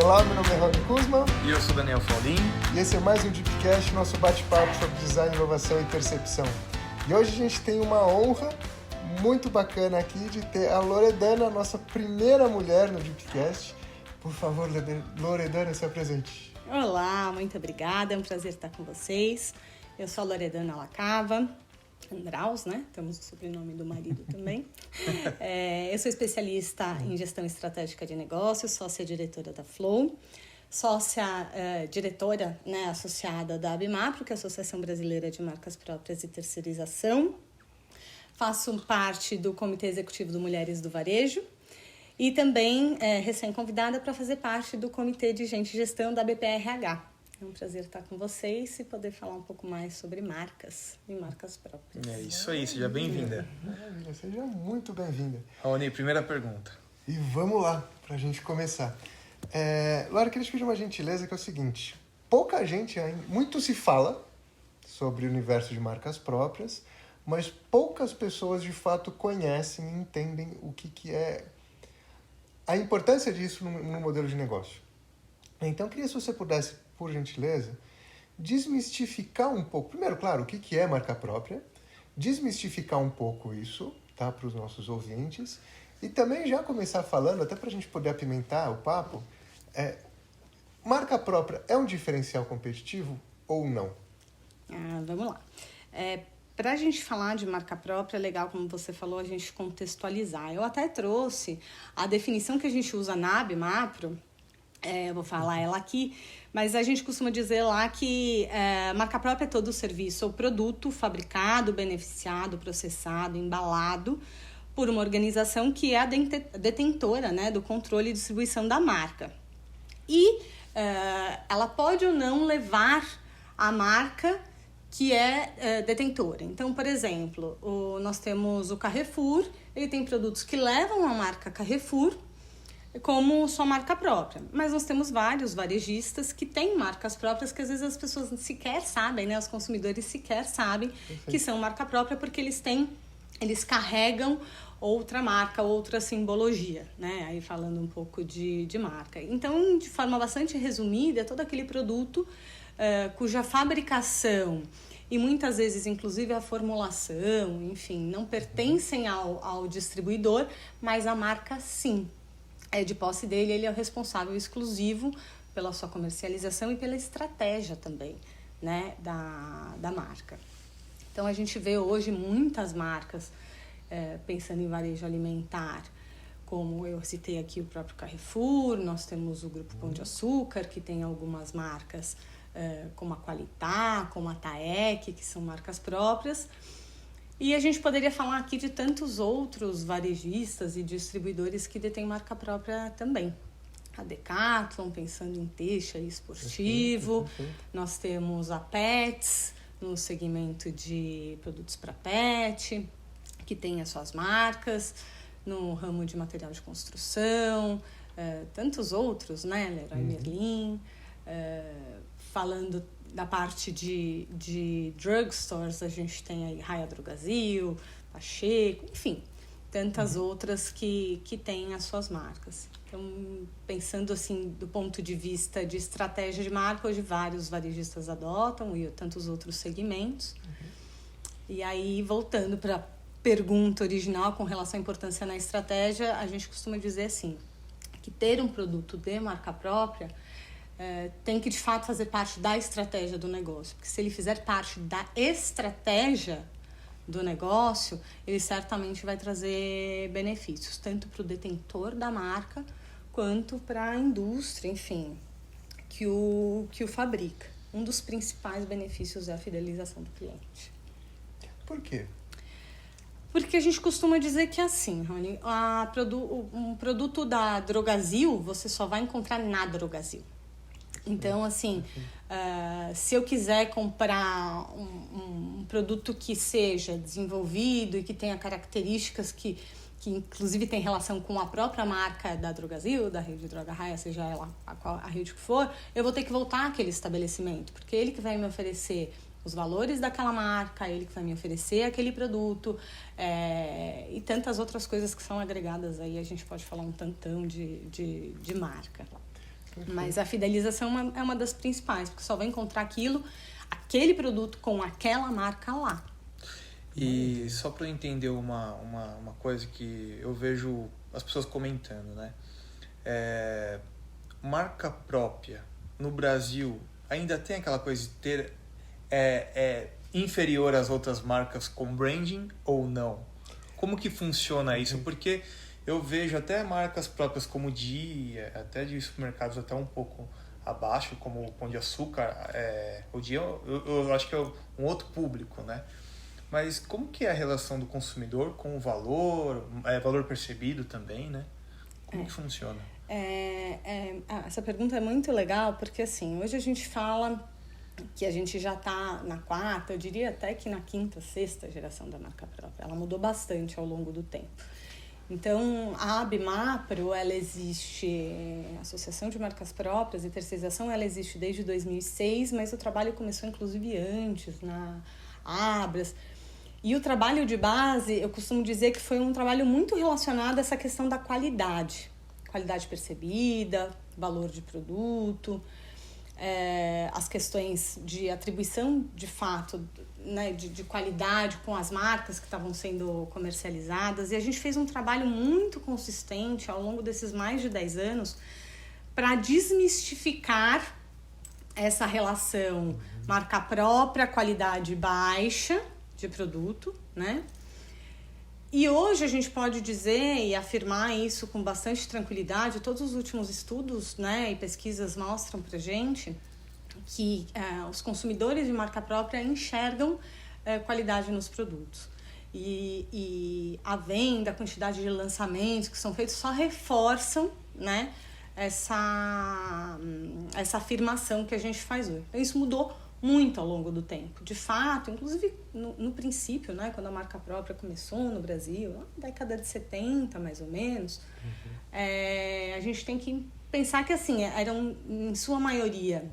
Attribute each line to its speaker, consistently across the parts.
Speaker 1: Olá, meu nome é Rony Kuzma.
Speaker 2: E eu sou Daniel Faulin.
Speaker 1: E esse é mais um Deepcast, nosso bate-papo sobre design, inovação e percepção. E hoje a gente tem uma honra muito bacana aqui de ter a Loredana, nossa primeira mulher no Deepcast. Por favor, Loredana, se apresente.
Speaker 3: Olá, muito obrigada, é um prazer estar com vocês. Eu sou a Loredana Lacava Andraus, né? Temos o sobrenome do marido também. Eu sou especialista em gestão estratégica de negócios, sócia-diretora da Flow, sócia-diretora, né, associada da ABMAPRO, que é a Associação Brasileira de Marcas Próprias e Terceirização. Faço parte do Comitê Executivo do Mulheres do Varejo e também recém-convidada para fazer parte do Comitê de Gente e Gestão da BPRH. É um prazer estar com vocês e poder falar um pouco mais sobre marcas e marcas próprias.
Speaker 2: É isso aí, seja bem-vinda.
Speaker 1: Maravilha, seja muito bem-vinda.
Speaker 2: Rony, primeira pergunta.
Speaker 1: E vamos lá, para a gente começar. Laura, queria te pedir uma gentileza que é o seguinte. Pouca gente ainda, muito se fala sobre o universo de marcas próprias, mas poucas pessoas de fato conhecem e entendem o que é a importância disso no modelo de negócio. Então, eu queria, se você pudesse, por gentileza, desmistificar um pouco. Primeiro, claro, o que é marca própria, desmistificar um pouco isso, tá, para os nossos ouvintes, e também já começar falando, até para a gente poder apimentar o papo, marca própria é um diferencial competitivo ou não?
Speaker 3: Vamos lá. Para a gente falar de marca própria, é legal, como você falou, a gente contextualizar. Eu até trouxe a definição que a gente usa na ABMAPRO, eu vou falar ela aqui, mas a gente costuma dizer lá que marca própria é todo o serviço ou produto fabricado, beneficiado, processado, embalado por uma organização que é a detentora, né, do controle e distribuição da marca. E ela pode ou não levar a marca que é detentora. Então, por exemplo, nós temos o Carrefour, ele tem produtos que levam a marca Carrefour como sua marca própria. Mas nós temos vários varejistas que têm marcas próprias que às vezes as pessoas sequer sabem, né? Os consumidores sequer sabem que são marca própria porque eles carregam outra marca, outra simbologia, né? Aí falando um pouco de marca. Então, de forma bastante resumida, todo aquele produto cuja fabricação e muitas vezes, inclusive, a formulação, enfim, não pertencem ao distribuidor, mas a marca sim. É de posse dele, ele é o responsável exclusivo pela sua comercialização e pela estratégia também, né, da marca. Então, a gente vê hoje muitas marcas pensando em varejo alimentar, como eu citei aqui o próprio Carrefour, nós temos o Grupo Pão de Açúcar, que tem algumas marcas como a Qualitá, como a Taek, que são marcas próprias. E a gente poderia falar aqui de tantos outros varejistas e distribuidores que detêm marca própria também. A Decathlon, pensando em têxtil esportivo. Nós temos a Pets, no segmento de produtos para pet, que tem as suas marcas. No ramo de material de construção, tantos outros, né? Leroy Merlin. Falando da parte de drugstores, a gente tem aí Raia Drogasil, Pacheco, enfim, tantas outras que têm as suas marcas. Então, pensando assim, do ponto de vista de estratégia de marca, hoje vários varejistas adotam e tantos outros segmentos. E aí, voltando para a pergunta original com relação à importância na estratégia, a gente costuma dizer assim, que ter um produto de marca própria tem que, de fato, fazer parte da estratégia do negócio. Porque se ele fizer parte da estratégia do negócio, ele certamente vai trazer benefícios, tanto para o detentor da marca, quanto para a indústria, enfim, que o fabrica. Um dos principais benefícios é a fidelização do cliente.
Speaker 1: Por quê?
Speaker 3: Porque a gente costuma dizer que é assim, Rony, um produto da Drogasil, você só vai encontrar na Drogasil. Então, assim, se eu quiser comprar um produto que seja desenvolvido e que tenha características que inclusive tem relação com a própria marca da Drogasil, da rede Droga Raia, seja ela a rede que for, eu vou ter que voltar àquele estabelecimento, porque ele que vai me oferecer os valores daquela marca, ele que vai me oferecer aquele produto, e tantas outras coisas que são agregadas aí, a gente pode falar um tantão de marca. Mas a fidelização é uma das principais, porque só vai encontrar aquele produto com aquela marca lá.
Speaker 2: E só para eu entender uma coisa que eu vejo as pessoas comentando, né? Marca própria no Brasil ainda tem aquela coisa de ter inferior às outras marcas com branding ou não? Como que funciona isso? Porque eu vejo até marcas próprias como Dia, até de supermercados até um pouco abaixo, como o Pão de Açúcar. O Dia eu acho que é um outro público, né? Mas como que é a relação do consumidor com o valor, valor percebido também, né? Como que funciona?
Speaker 3: Essa pergunta é muito legal, porque assim, hoje a gente fala que a gente já está na quarta, eu diria até que na quinta, sexta geração da marca própria. Ela mudou bastante ao longo do tempo. Então, a ABMAPRO, ela existe, a Associação de Marcas Próprias e Terceirização, ela existe desde 2006, mas o trabalho começou inclusive antes, na Abras. E o trabalho de base, eu costumo dizer que foi um trabalho muito relacionado a essa questão da qualidade percebida, valor de produto, as questões de atribuição de fato, né, de qualidade com as marcas que estavam sendo comercializadas. E a gente fez um trabalho muito consistente ao longo desses mais de 10 anos para desmistificar essa relação marca própria, qualidade baixa de produto, né? E hoje a gente pode dizer e afirmar isso com bastante tranquilidade. Todos os últimos estudos, né, e pesquisas mostram pra gente que os consumidores de marca própria enxergam qualidade nos produtos. E a venda, a quantidade de lançamentos que são feitos só reforçam, né, essa afirmação que a gente faz hoje. Então, isso mudou muito ao longo do tempo. De fato, inclusive no princípio, né, quando a marca própria começou no Brasil, na década de 70, mais ou menos, a gente tem que pensar que assim, eram, em sua maioria,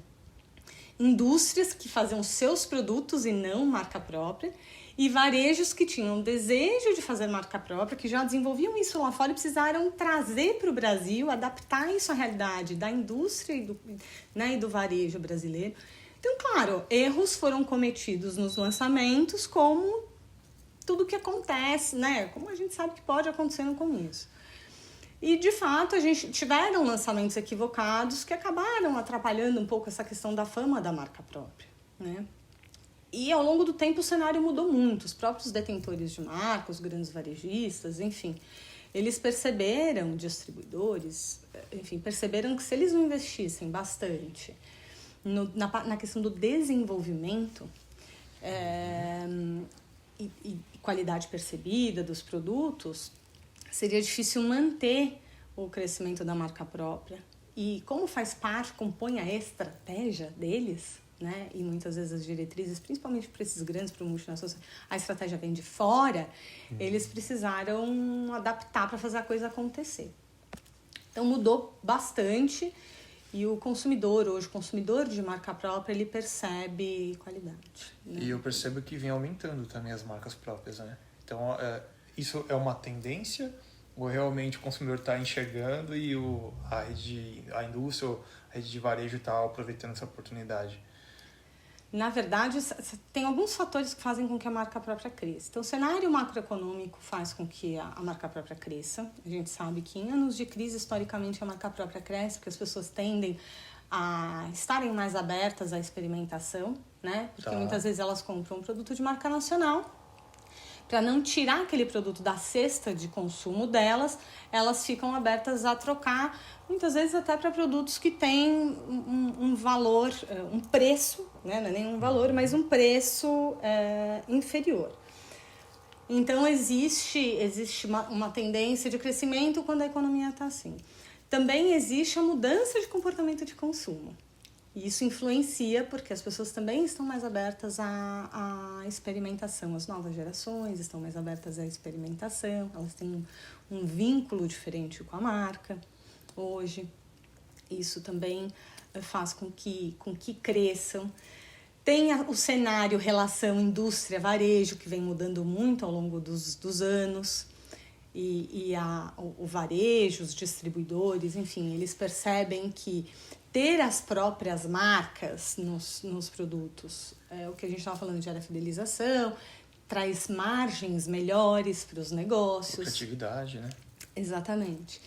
Speaker 3: indústrias que faziam seus produtos e não marca própria, e varejos que tinham desejo de fazer marca própria, que já desenvolviam isso lá fora e precisaram trazer para o Brasil, adaptar isso à realidade da indústria e do varejo brasileiro. Então, claro, erros foram cometidos nos lançamentos, como tudo que acontece, né? Como a gente sabe que pode acontecer no começo. E, de fato, tiveram lançamentos equivocados que acabaram atrapalhando um pouco essa questão da fama da marca própria, né? E, ao longo do tempo, o cenário mudou muito. Os próprios detentores de marca, os grandes varejistas, enfim, eles perceberam, distribuidores, enfim, perceberam que se eles não investissem bastante na questão do desenvolvimento e qualidade percebida dos produtos, seria difícil manter o crescimento da marca própria. E como faz parte, compõe a estratégia deles, né? E muitas vezes as diretrizes, principalmente para esses grandes, para o multinacional, a estratégia vem de fora, eles precisaram adaptar para fazer a coisa acontecer. Então mudou bastante. E o consumidor, hoje, o consumidor de marca própria, ele percebe qualidade, né?
Speaker 2: E eu percebo que vem aumentando também as marcas próprias, né? Então, isso é uma tendência ou realmente o consumidor está enxergando e a indústria ou a rede de varejo está aproveitando essa oportunidade?
Speaker 3: Na verdade, tem alguns fatores que fazem com que a marca própria cresça. Então, o cenário macroeconômico faz com que a marca própria cresça. A gente sabe que em anos de crise, historicamente, a marca própria cresce porque as pessoas tendem a estarem mais abertas à experimentação, né? Porque muitas vezes elas compram um produto de marca nacional. Para não tirar aquele produto da cesta de consumo delas, elas ficam abertas a trocar, muitas vezes até para produtos que têm um valor, um preço, né? Não é nem um valor, mas um preço inferior. Então, existe uma tendência de crescimento quando a economia está assim. Também existe a mudança de comportamento de consumo. E isso influencia porque as pessoas também estão mais abertas à experimentação. As novas gerações estão mais abertas à experimentação. Elas têm um vínculo diferente com a marca hoje. Isso também faz com que cresçam. Tem o cenário relação indústria-varejo, que vem mudando muito ao longo dos anos. O varejo, os distribuidores, enfim, eles percebem que ter as próprias marcas nos produtos. O que a gente estava falando gera fidelização, traz margens melhores para os negócios.
Speaker 2: Lucratividade, né?
Speaker 3: Exatamente.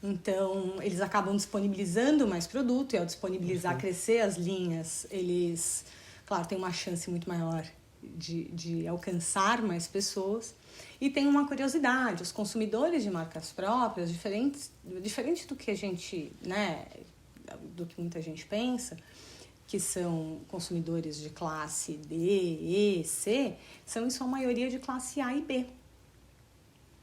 Speaker 3: Então, eles acabam disponibilizando mais produto, e ao disponibilizar, crescer as linhas, eles, claro, têm uma chance muito maior de alcançar mais pessoas. E tem uma curiosidade, os consumidores de marcas próprias, diferente do que a gente, né, do que muita gente pensa, que são consumidores de classe D, E, C, são em sua maioria de classe A e B.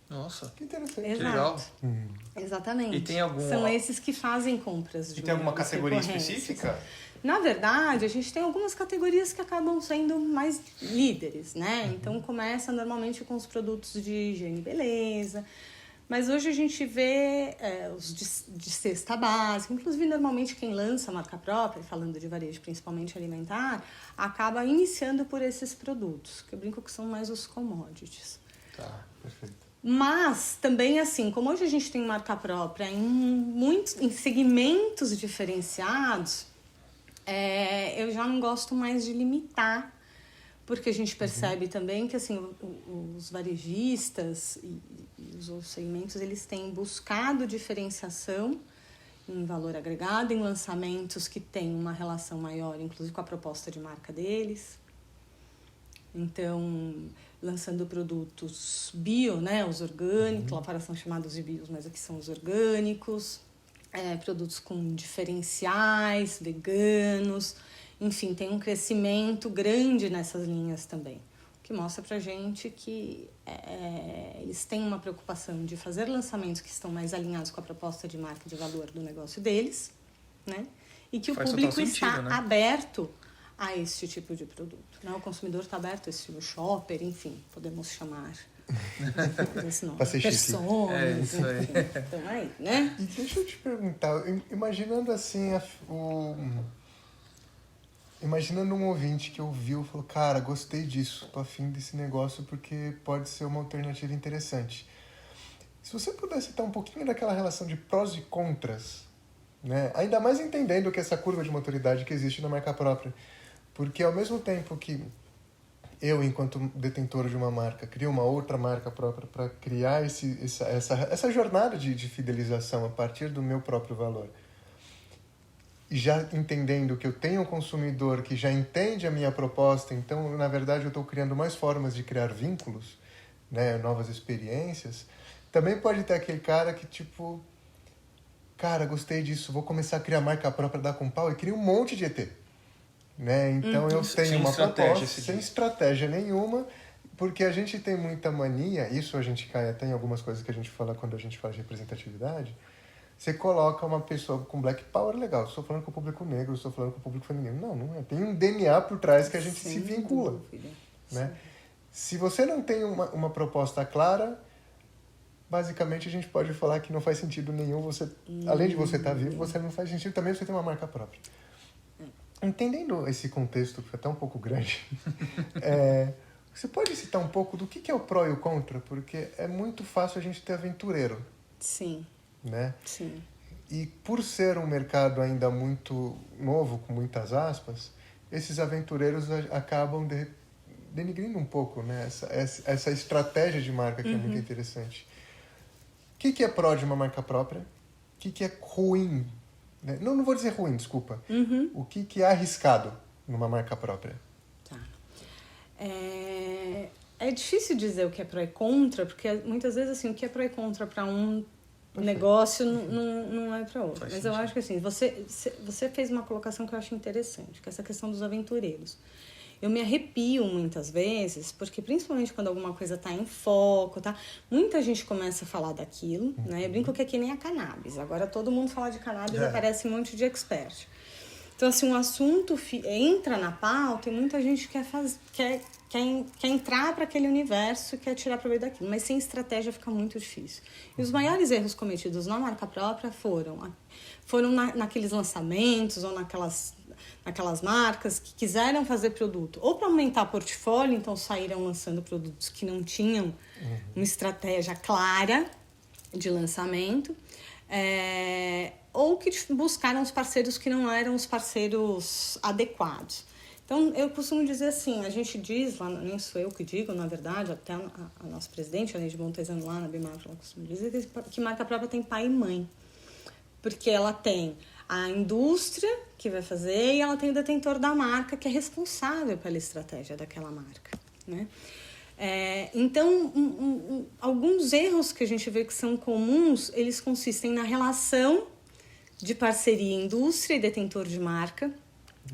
Speaker 2: Nossa,
Speaker 1: Que interessante.
Speaker 3: Exato.
Speaker 2: que legal.
Speaker 3: Exatamente.
Speaker 2: E tem algum...
Speaker 3: São esses que fazem compras de
Speaker 2: E tem alguma
Speaker 3: maiores
Speaker 2: categoria
Speaker 3: recorrências.
Speaker 2: específica?
Speaker 3: Na verdade, a gente tem algumas categorias que acabam sendo mais líderes, né? Então, começa normalmente com os produtos de higiene e beleza. Mas hoje a gente vê os de cesta básica. Inclusive, normalmente, quem lança a marca própria, falando de varejo principalmente alimentar, acaba iniciando por esses produtos, que eu brinco que são mais os commodities.
Speaker 2: Tá,
Speaker 1: Perfeito.
Speaker 3: Mas também, assim, como hoje a gente tem marca própria em segmentos diferenciados, eu já não gosto mais de limitar, porque a gente percebe também que, assim, os varejistas e os outros segmentos, eles têm buscado diferenciação em valor agregado, em lançamentos que têm uma relação maior, inclusive com a proposta de marca deles. Então, lançando produtos bio, né, os orgânicos, lá fora são chamados de bios, mas aqui são os orgânicos, produtos com diferenciais, veganos, enfim, tem um crescimento grande nessas linhas também, o que mostra pra gente que eles têm uma preocupação de fazer lançamentos que estão mais alinhados com a proposta de marca e de valor do negócio deles, né, e que o público está aberto a esse tipo de produto, né? O consumidor está aberto a esse tipo, shopper, enfim, podemos chamar esse nome, personas,
Speaker 2: isso aí.
Speaker 3: Então aí, né?
Speaker 1: E deixa eu te perguntar, imaginando assim, imaginando um ouvinte que ouviu e falou, cara, gostei disso, tô afim desse negócio porque pode ser uma alternativa interessante. Se você pudesse citar um pouquinho daquela relação de prós e contras, né? Ainda mais entendendo que essa curva de maturidade que existe na marca própria. Porque ao mesmo tempo que eu, enquanto detentor de uma marca, crio uma outra marca própria para criar essa jornada de fidelização a partir do meu próprio valor, e já entendendo que eu tenho um consumidor que já entende a minha proposta, então, na verdade, eu estou criando mais formas de criar vínculos, né, novas experiências, também pode ter aquele cara que, tipo, cara, gostei disso, vou começar a criar marca própria da com pau e cria um monte de ET. Né? Então eu tenho uma proposta sem estratégia nenhuma, porque a gente tem muita mania, isso a gente cai até em algumas coisas que a gente fala quando a gente fala de representatividade. Você coloca uma pessoa com black power, legal, estou falando com o público negro, estou falando com o público feminino. Não é. Tem um DNA por trás que a gente se vincula. Né? Se você não tem uma proposta clara, basicamente a gente pode falar que não faz sentido nenhum. Você, além de você estar vivo, você não faz sentido também você ter uma marca própria. Entendendo esse contexto, que é até um pouco grande, você pode citar um pouco do que é o pró e o contra? Porque é muito fácil a gente ter aventureiro.
Speaker 3: Sim.
Speaker 1: Né?
Speaker 3: Sim.
Speaker 1: E por ser um mercado ainda muito novo, com muitas aspas, esses aventureiros acabam denigrindo um pouco, né? Essa estratégia de marca que é muito interessante. O que é pró de uma marca própria? O que é ruim? Não vou dizer ruim, desculpa. O que é arriscado numa marca própria?
Speaker 3: Tá. É difícil dizer o que é pró e contra, porque muitas vezes assim, o que é pró e contra para um negócio não é para outro. Mas eu acho que assim, você fez uma colocação que eu acho interessante, que é essa questão dos aventureiros. Eu me arrepio muitas vezes, porque principalmente quando alguma coisa está em foco, tá? Muita gente começa a falar daquilo, né? Eu brinco que é que nem a cannabis. Agora todo mundo fala de cannabis e aparece um monte de expert. Então, assim, um assunto entra na pauta e muita gente quer entrar para aquele universo e quer tirar proveito daquilo. Mas sem estratégia fica muito difícil. E os maiores erros cometidos na marca própria foram naqueles lançamentos ou naquelas marcas que quiseram fazer produto ou para aumentar portfólio, então saíram lançando produtos que não tinham uma estratégia clara de lançamento, ou que buscaram os parceiros que não eram os parceiros adequados. Então, eu costumo dizer assim, a gente diz, lá, nem sou eu que digo, na verdade, até a nossa presidente, a Neide Montezano, lá na Bimapro, ela costuma dizer que marca própria tem pai e mãe. Porque ela tem a indústria que vai fazer e ela tem o detentor da marca que é responsável pela estratégia daquela marca, né? Então, alguns erros que a gente vê que são comuns, eles consistem na relação de parceria indústria e detentor de marca.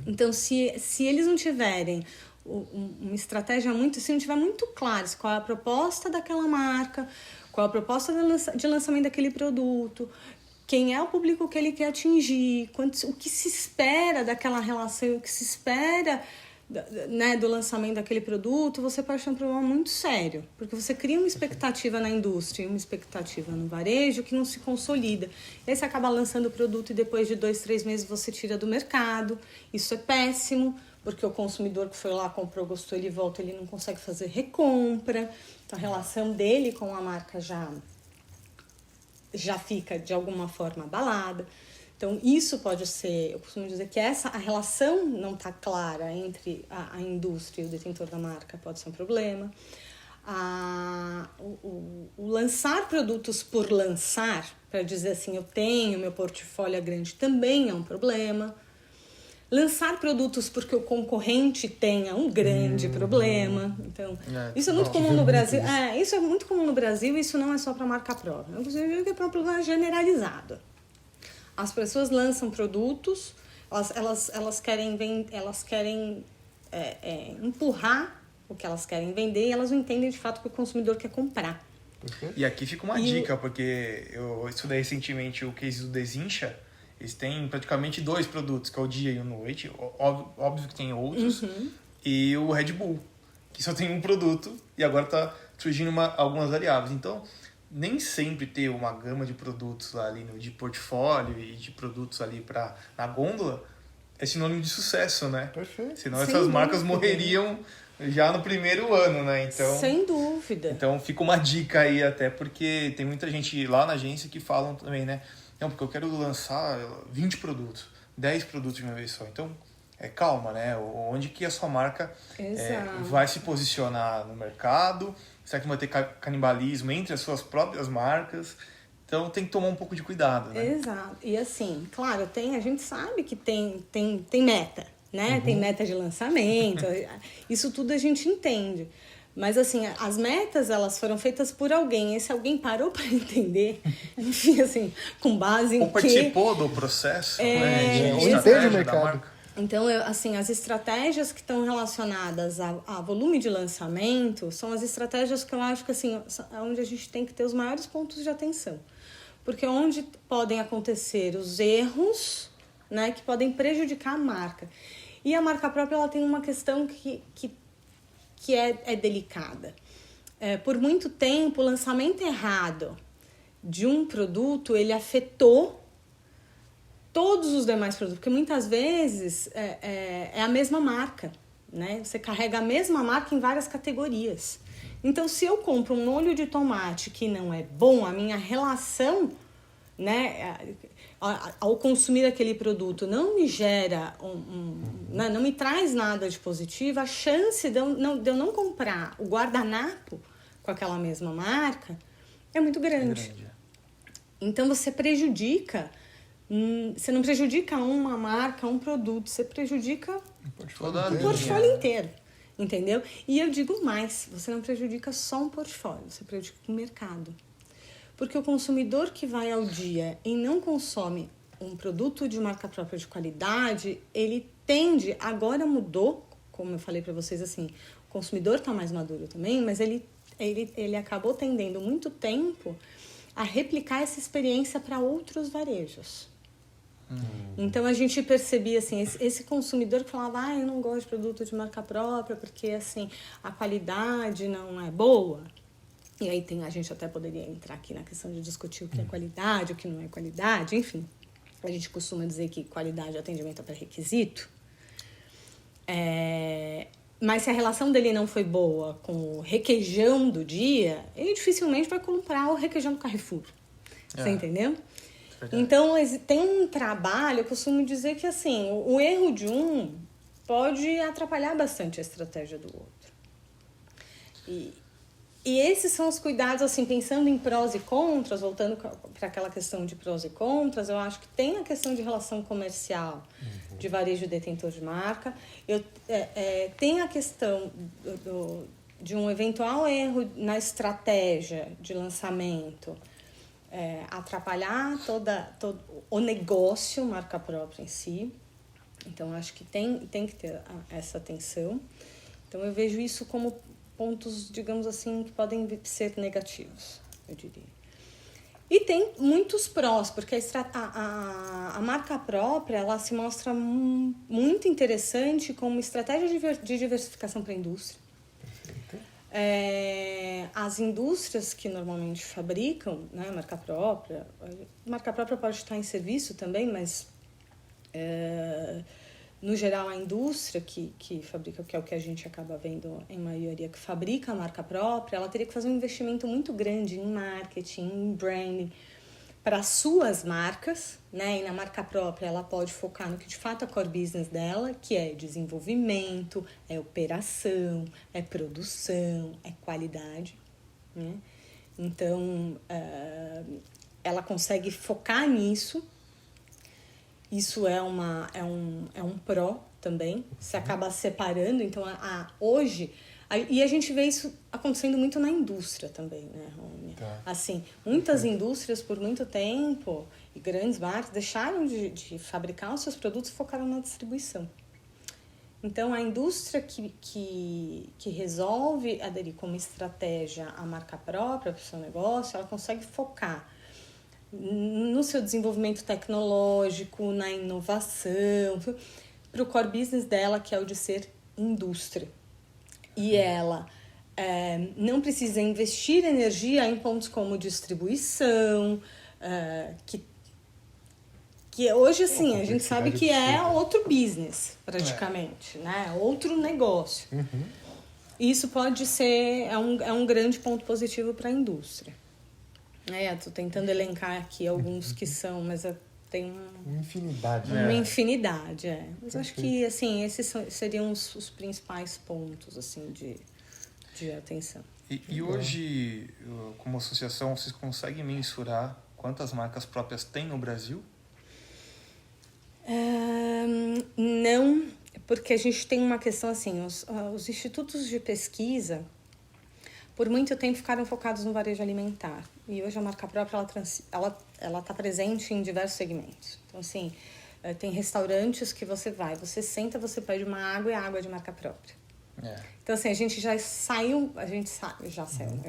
Speaker 3: Então, se eles não tiverem uma estratégia se não tiver muito claro qual é a proposta daquela marca, qual é a proposta de lançamento daquele produto, quem é o público que ele quer atingir, o que se espera daquela relação, o que se espera, né, do lançamento daquele produto, você pode ter um problema muito sério, porque você cria uma expectativa na indústria e uma expectativa no varejo que não se consolida. E aí você acaba lançando o produto e depois de 2, 3 meses você tira do mercado. Isso é péssimo, porque o consumidor que foi lá, comprou, gostou, ele volta, ele não consegue fazer recompra. Então a relação dele com a marca já fica de alguma forma abalada. Então, isso pode ser, eu costumo dizer que a relação não está clara entre a indústria e o detentor da marca pode ser um problema. O lançar produtos por lançar, para dizer assim, eu tenho, meu portfólio é grande, também é um problema. Lançar produtos porque o concorrente tenha um grande problema. Então, isso é muito comum no Brasil. Isso é muito comum no Brasil e isso não é só para marca própria. Eu digo que é um problema generalizado. As pessoas lançam produtos, elas querem empurrar o que elas querem vender e elas não entendem de fato o que o consumidor quer comprar.
Speaker 2: E aqui fica uma dica, porque eu estudei recentemente o case do Desincha. Eles têm praticamente 2 produtos, que é o dia e o noite. Óbvio que tem outros. E o Red Bull, que só tem um produto e agora está surgindo algumas variáveis. Então, nem sempre ter uma gama de produtos ali de portfólio e de produtos ali na gôndola é sinônimo de sucesso, né?
Speaker 1: Perfeito.
Speaker 2: Senão essas marcas morreriam já no primeiro ano, né? Então,
Speaker 3: sem dúvida.
Speaker 2: Então fica uma dica aí até, porque tem muita gente lá na agência que falam também, né? Não, porque eu quero lançar 20 produtos, 10 produtos de uma vez só. Então, calma, né? Onde que a sua marca vai se posicionar no mercado? Será que vai ter canibalismo entre as suas próprias marcas? Então, tem que tomar um pouco de cuidado, né?
Speaker 3: Exato. E assim, claro, a gente sabe que tem meta, né? Tem meta de lançamento. Isso tudo a gente entende. Mas, assim, as metas, elas foram feitas por alguém. Esse alguém parou para entender, enfim, assim, com base em
Speaker 2: ou participou do processo, né?
Speaker 1: Ou entende o mercado.
Speaker 3: Então, assim, as estratégias que estão relacionadas a volume de lançamento são as estratégias que eu acho que, assim, é onde a gente tem que ter os maiores pontos de atenção. Porque é onde podem acontecer os erros, né, que podem prejudicar a marca. E a marca própria, ela tem uma questão que é delicada. Por muito tempo, o lançamento errado de um produto, ele afetou todos os demais produtos, porque muitas vezes é a mesma marca, né? Você carrega a mesma marca em várias categorias. Então, se eu compro um molho de tomate que não é bom, a minha relação, né, ao consumir aquele produto não me gera, não me traz nada de positivo, a chance de eu não comprar o guardanapo com aquela mesma marca é muito grande. Então, você prejudica. Você não prejudica uma marca, um produto, você prejudica o portfólio inteiro, entendeu? E eu digo mais, você não prejudica só um portfólio, você prejudica o mercado. Porque o consumidor que vai ao dia e não consome um produto de marca própria de qualidade, ele tende, agora mudou, como eu falei para vocês, assim, o consumidor está mais maduro também, mas ele acabou tendendo muito tempo a replicar essa experiência para outros varejos. Então a gente percebia assim, esse consumidor que falava, eu não gosto de produto de marca própria porque assim, a qualidade não é boa. E aí a gente até poderia entrar aqui na questão de discutir o que é qualidade, o que não é qualidade, enfim. A gente costuma dizer que qualidade de atendimento é pré-requisito. Mas se a relação dele não foi boa com o requeijão do dia, ele dificilmente vai comprar o requeijão do Carrefour. Você entendeu?
Speaker 2: verdade.
Speaker 3: Então, tem um trabalho, eu costumo dizer que assim, o erro de um pode atrapalhar bastante a estratégia do outro. E esses são os cuidados, assim, pensando em prós e contras, voltando para aquela questão de prós e contras, eu acho que tem a questão de relação comercial, de varejo detentor de marca, tem a questão de um eventual erro na estratégia de lançamento, atrapalhar todo o negócio, marca própria em si. Então, acho que tem que ter essa atenção. Então, eu vejo isso como pontos, digamos assim, que podem ser negativos, eu diria. E tem muitos prós, porque a marca própria, ela se mostra muito interessante como estratégia de diversificação para a indústria. As indústrias que normalmente fabricam, né, marca própria pode estar em serviço também, mas no geral a indústria que fabrica, que é o que a gente acaba vendo em maioria, que fabrica a marca própria, ela teria que fazer um investimento muito grande em marketing, em branding para suas marcas, né? E na marca própria ela pode focar no que de fato é core business dela, que é desenvolvimento, é operação, é produção, é qualidade, né? Então, ela consegue focar nisso. Isso é um pró também, se acaba separando. Então, hoje... E a gente vê isso acontecendo muito na indústria também, né, Rony?
Speaker 1: Tá.
Speaker 3: Assim, muitas indústrias, por muito tempo, e grandes marcas, deixaram de fabricar os seus produtos e focaram na distribuição. Então, a indústria que resolve aderir como estratégia a marca própria para o seu negócio, ela consegue focar no seu desenvolvimento tecnológico, na inovação, para o core business dela, que é o de ser indústria. E ela não precisa investir energia em pontos como distribuição, que hoje, assim, a gente sabe que é outro business, praticamente, né? Outro negócio.
Speaker 1: Uhum.
Speaker 3: Isso pode ser, é um grande ponto positivo para a indústria. Estou tentando elencar aqui alguns que são, mas tem
Speaker 1: uma infinidade.
Speaker 3: Uma infinidade, Mas acho que, assim, esses seriam os principais pontos, assim, de atenção.
Speaker 2: E hoje, como associação, vocês conseguem mensurar quantas marcas próprias tem no Brasil?
Speaker 3: Não, porque a gente tem uma questão assim, os institutos de pesquisa, por muito tempo, ficaram focados no varejo alimentar. E hoje a marca própria, ela está presente em diversos segmentos. Então, assim, tem restaurantes que você senta, você pede uma água e a água é de marca própria. Então, assim, a gente já saiu,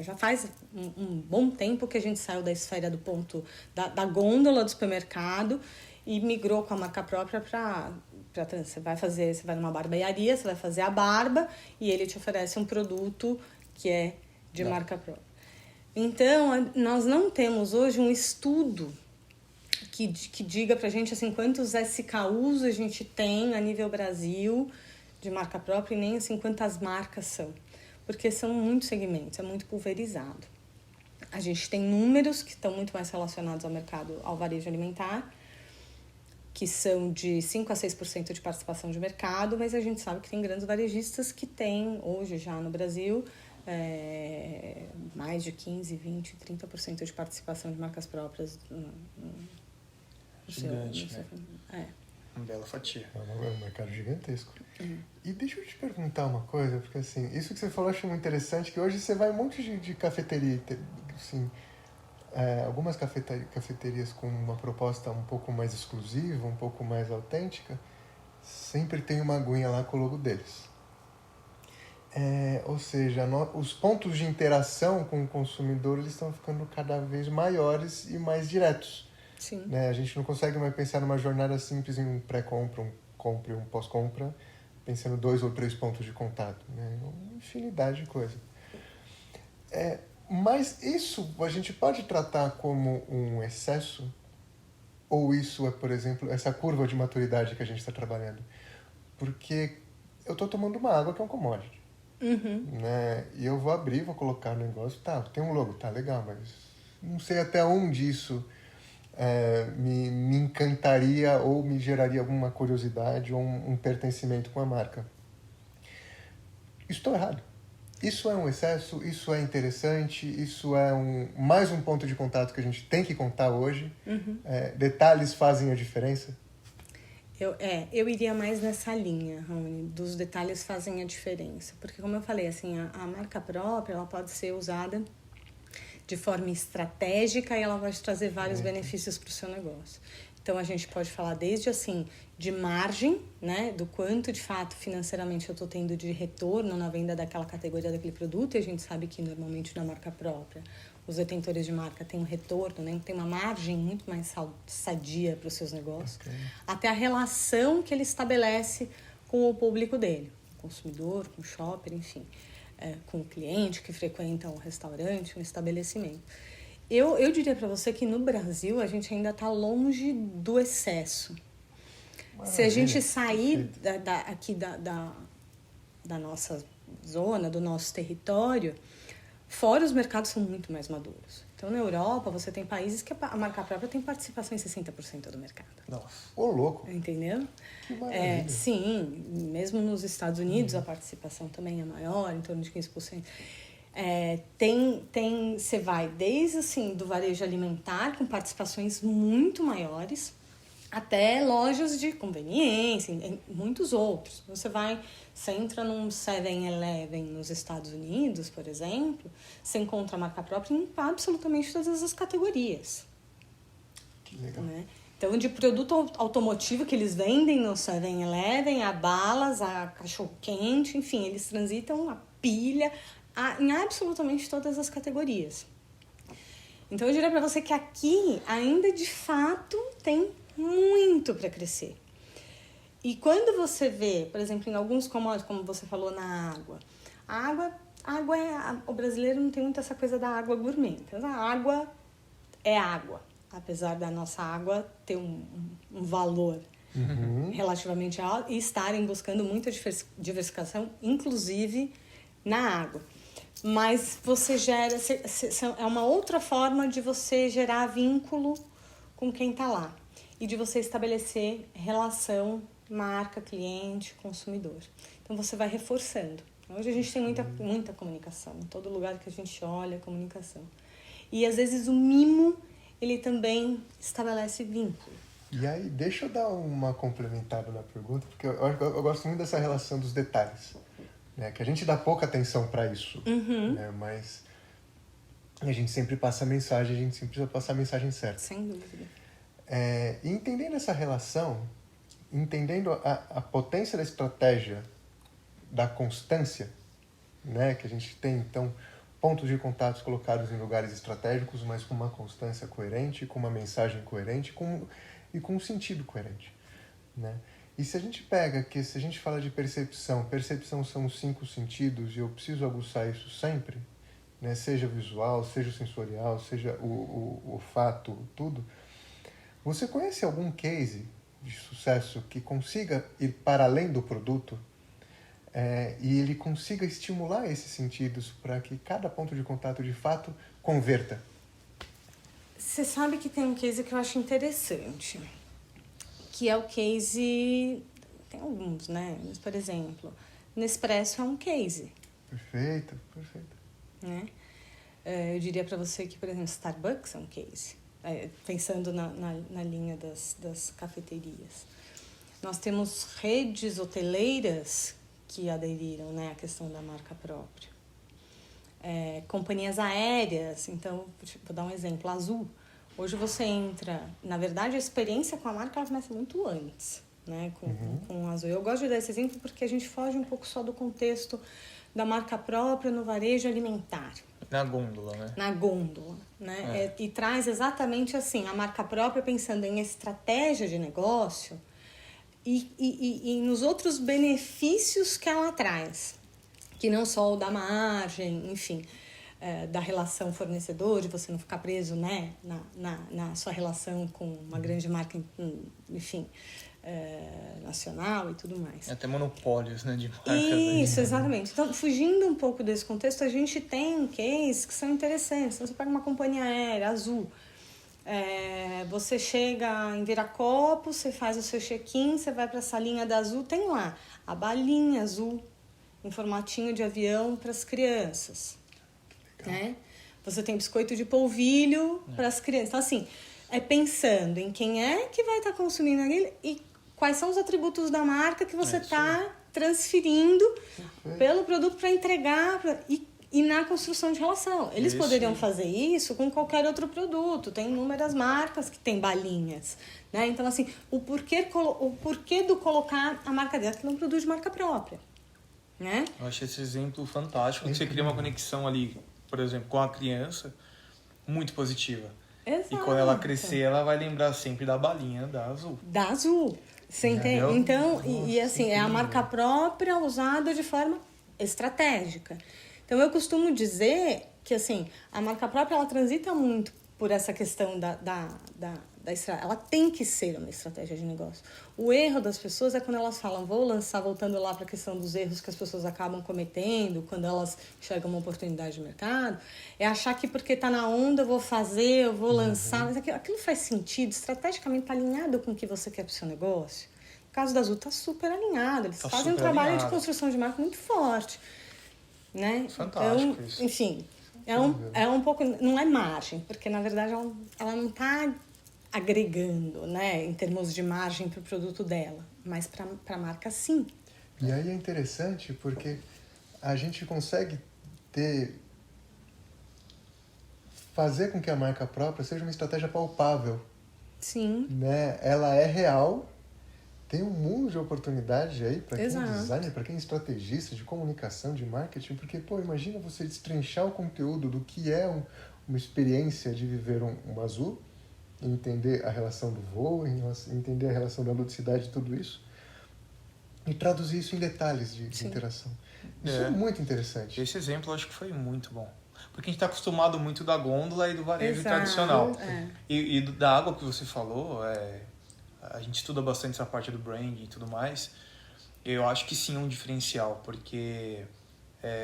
Speaker 3: já faz um bom tempo que a gente saiu da esfera do ponto, da gôndola do supermercado e migrou com a marca própria para você vai numa barbearia, você vai fazer a barba e ele te oferece um produto que é de marca própria. Então, nós não temos hoje um estudo que diga pra gente assim, quantos SKUs a gente tem a nível Brasil de marca própria e nem assim, quantas marcas são. Porque são muitos segmentos, é muito pulverizado. A gente tem números que estão muito mais relacionados ao varejo alimentar, que são de 5% a 6% de participação de mercado, mas a gente sabe que tem grandes varejistas que têm, hoje já no Brasil, mais de 15%, 20%, 30% de participação de marcas próprias
Speaker 2: Gigante, né? Uma bela fatia.
Speaker 1: É um mercado gigantesco. E deixa eu te perguntar uma coisa, porque assim, isso que você falou eu achei muito interessante, que hoje você vai em um monte de cafeteria, assim, algumas cafeterias com uma proposta um pouco mais exclusiva, um pouco mais autêntica, sempre tem uma aguinha lá com o logo deles. Ou seja, os pontos de interação com o consumidor eles estão ficando cada vez maiores e mais diretos.
Speaker 3: Sim.
Speaker 1: Né? A gente não consegue mais pensar numa jornada simples em um pré-compra, um compra e um pós-compra, pensando 2 ou 3 pontos de contato. Né? Uma infinidade de coisas. Mas isso a gente pode tratar como um excesso? Ou isso é, por exemplo, essa curva de maturidade que a gente está trabalhando? Porque eu estou tomando uma água que é um commodity. Né? E eu vou abrir, vou colocar no negócio, tem um logo, legal, mas não sei até onde isso me encantaria ou me geraria alguma curiosidade ou um pertencimento com a marca. Estou errado. Isso é um excesso, isso é interessante, isso é mais um ponto de contato que a gente tem que contar hoje. Detalhes fazem a diferença?
Speaker 3: Eu iria mais nessa linha, Rony, dos detalhes fazem a diferença. Porque, como eu falei, assim, a marca própria ela pode ser usada de forma estratégica e ela vai te trazer vários benefícios para o seu negócio. Então, a gente pode falar desde, assim, de margem, né? Do quanto, de fato, financeiramente eu estou tendo de retorno na venda daquela categoria, daquele produto. E a gente sabe que, normalmente, na marca própria, os detentores de marca têm um retorno, né? Tem uma margem muito mais sadia para os seus negócios. Okay. Até a relação que ele estabelece com o público dele. Com o consumidor, com o shopper, enfim. Com o cliente que frequenta um restaurante, um estabelecimento. Eu diria para você que no Brasil a gente ainda está longe do excesso. Maravilha. Se a gente sair aqui da nossa zona, do nosso território, fora os mercados são muito mais maduros. Então, na Europa, você tem países que a marca própria tem participação em 60% do mercado.
Speaker 1: Nossa, ô louco!
Speaker 3: Entendeu?
Speaker 1: Que maravilha.
Speaker 3: Sim, mesmo nos Estados Unidos a participação também é maior, em torno de 15%. Você vai desde assim, do varejo alimentar, com participações muito maiores, até lojas de conveniência, muitos outros. Você entra num 7-Eleven nos Estados Unidos, por exemplo, você encontra a marca própria em absolutamente todas as categorias.
Speaker 1: Que legal.
Speaker 3: Né? Então, de produto automotivo que eles vendem no 7-Eleven, a balas, a cachorro-quente, enfim, eles transitam a pilha em absolutamente todas as categorias. Então, eu diria para você que aqui ainda, de fato, tem muito para crescer. E quando você vê, por exemplo, em alguns commodities, como você falou na água, o brasileiro não tem muito essa coisa da água gourmet. Então, a água é água, apesar da nossa água ter um valor relativamente alto e estarem buscando muita diversificação, inclusive na água. Mas você gera... É uma outra forma de você gerar vínculo com quem está lá. E de você estabelecer relação marca, cliente, consumidor. Então, você vai reforçando. Hoje a gente tem muita comunicação. Em todo lugar que a gente olha, comunicação. E, às vezes, o mimo, ele também estabelece vínculo.
Speaker 1: E aí, deixa eu dar uma complementada na pergunta, porque eu gosto muito dessa relação dos detalhes. Né? Que a gente dá pouca atenção para isso. Né? Mas a gente sempre passa a mensagem, a gente sempre precisa passar a mensagem certa.
Speaker 3: Sem dúvida.
Speaker 1: E entendendo essa relação, entendendo a potência da estratégia, da constância, né, que a gente tem, então, pontos de contatos colocados em lugares estratégicos, mas com uma constância coerente, com uma mensagem coerente e com um sentido coerente. Né? E se a gente se a gente fala de percepção são os 5 sentidos, e eu preciso aguçar isso sempre, né, seja visual, seja sensorial, seja o olfato, tudo. Você conhece algum case de sucesso que consiga ir para além do produto e ele consiga estimular esses sentidos para que cada ponto de contato de fato converta?
Speaker 3: Você sabe que tem um case que eu acho interessante, que é o case... Tem alguns, né? Mas, por exemplo, Nespresso é um case.
Speaker 1: Perfeito.
Speaker 3: Né? Eu diria para você que, por exemplo, Starbucks é um case. Pensando na linha das cafeterias. Nós temos redes hoteleiras que aderiram, né, à questão da marca própria. Companhias aéreas, então, vou dar um exemplo, Azul. Hoje você entra... Na verdade, a experiência com a marca ela começa muito antes, né, com Azul. Eu gosto de dar esse exemplo porque a gente foge um pouco só do contexto da marca própria no varejo alimentar.
Speaker 2: Na gôndola, né?
Speaker 3: Na gôndola, né? E traz exatamente assim, a marca própria pensando em estratégia de negócio e nos outros benefícios que ela traz. Que não só o da margem, enfim, da relação fornecedor, de você não ficar preso, né, na sua relação com uma grande marca, enfim, nacional e tudo mais.
Speaker 2: Até monopólios, né, de marca.
Speaker 3: Isso, exatamente. Então, fugindo um pouco desse contexto, a gente tem cases que são interessantes. Então, você pega uma companhia aérea, Azul. Você chega em Viracopos, você faz o seu check-in, você vai para a salinha da Azul, tem lá a balinha azul em formatinho de avião para as crianças. Né? Você tem biscoito de polvilho para as crianças. Então, assim, é pensando em quem é que vai estar consumindo aquilo e quais são os atributos da marca que você está transferindo pelo produto para entregar e na construção de relação. Eles poderiam fazer isso com qualquer outro produto. Tem inúmeras marcas que têm balinhas. Né? Então, assim, o porquê do colocar a marca dela, que não produz marca própria. Né?
Speaker 2: Eu achei esse exemplo fantástico, que você cria uma conexão ali, por exemplo, com a criança, muito positiva.
Speaker 3: Exato.
Speaker 2: E quando ela crescer, ela vai lembrar sempre da balinha da Azul.
Speaker 3: Da Azul. Você entende? Então, e assim, é a marca própria usada de forma estratégica. Então, eu costumo dizer que, assim, a marca própria, ela transita muito por essa questão ela tem que ser uma estratégia de negócio. O erro das pessoas é quando elas falam, voltando lá para a questão dos erros que as pessoas acabam cometendo, quando elas enxergam uma oportunidade de mercado, é achar que porque está na onda eu vou lançar, mas aquilo faz sentido, estrategicamente está alinhado com o que você quer para o seu negócio. No caso da Azul, está super alinhado, eles fazem um trabalho de construção de marca muito forte. Né?
Speaker 2: Fantástico
Speaker 3: então,
Speaker 2: isso.
Speaker 3: Enfim, é um pouco, não é margem, porque na verdade ela não está agregando, né, em termos de margem para o produto dela, mas para a marca sim.
Speaker 1: E aí é interessante porque a gente consegue fazer com que a marca própria seja uma estratégia palpável.
Speaker 3: Sim.
Speaker 1: Né? Ela é real, tem um mundo de oportunidade aí para quem é designer, para quem é estrategista de comunicação, de marketing, porque, imagina você destrinchar o conteúdo do que é uma experiência de viver um Azul, entender a relação do voo, entender a relação da ludicidade e tudo isso, e traduzir isso em detalhes de interação. Isso é muito interessante.
Speaker 2: Esse exemplo eu acho que foi muito bom. Porque a gente está acostumado muito da gôndola e do varejo tradicional. E da água que você falou, a gente estuda bastante essa parte do branding e tudo mais. Eu acho que sim é um diferencial, porque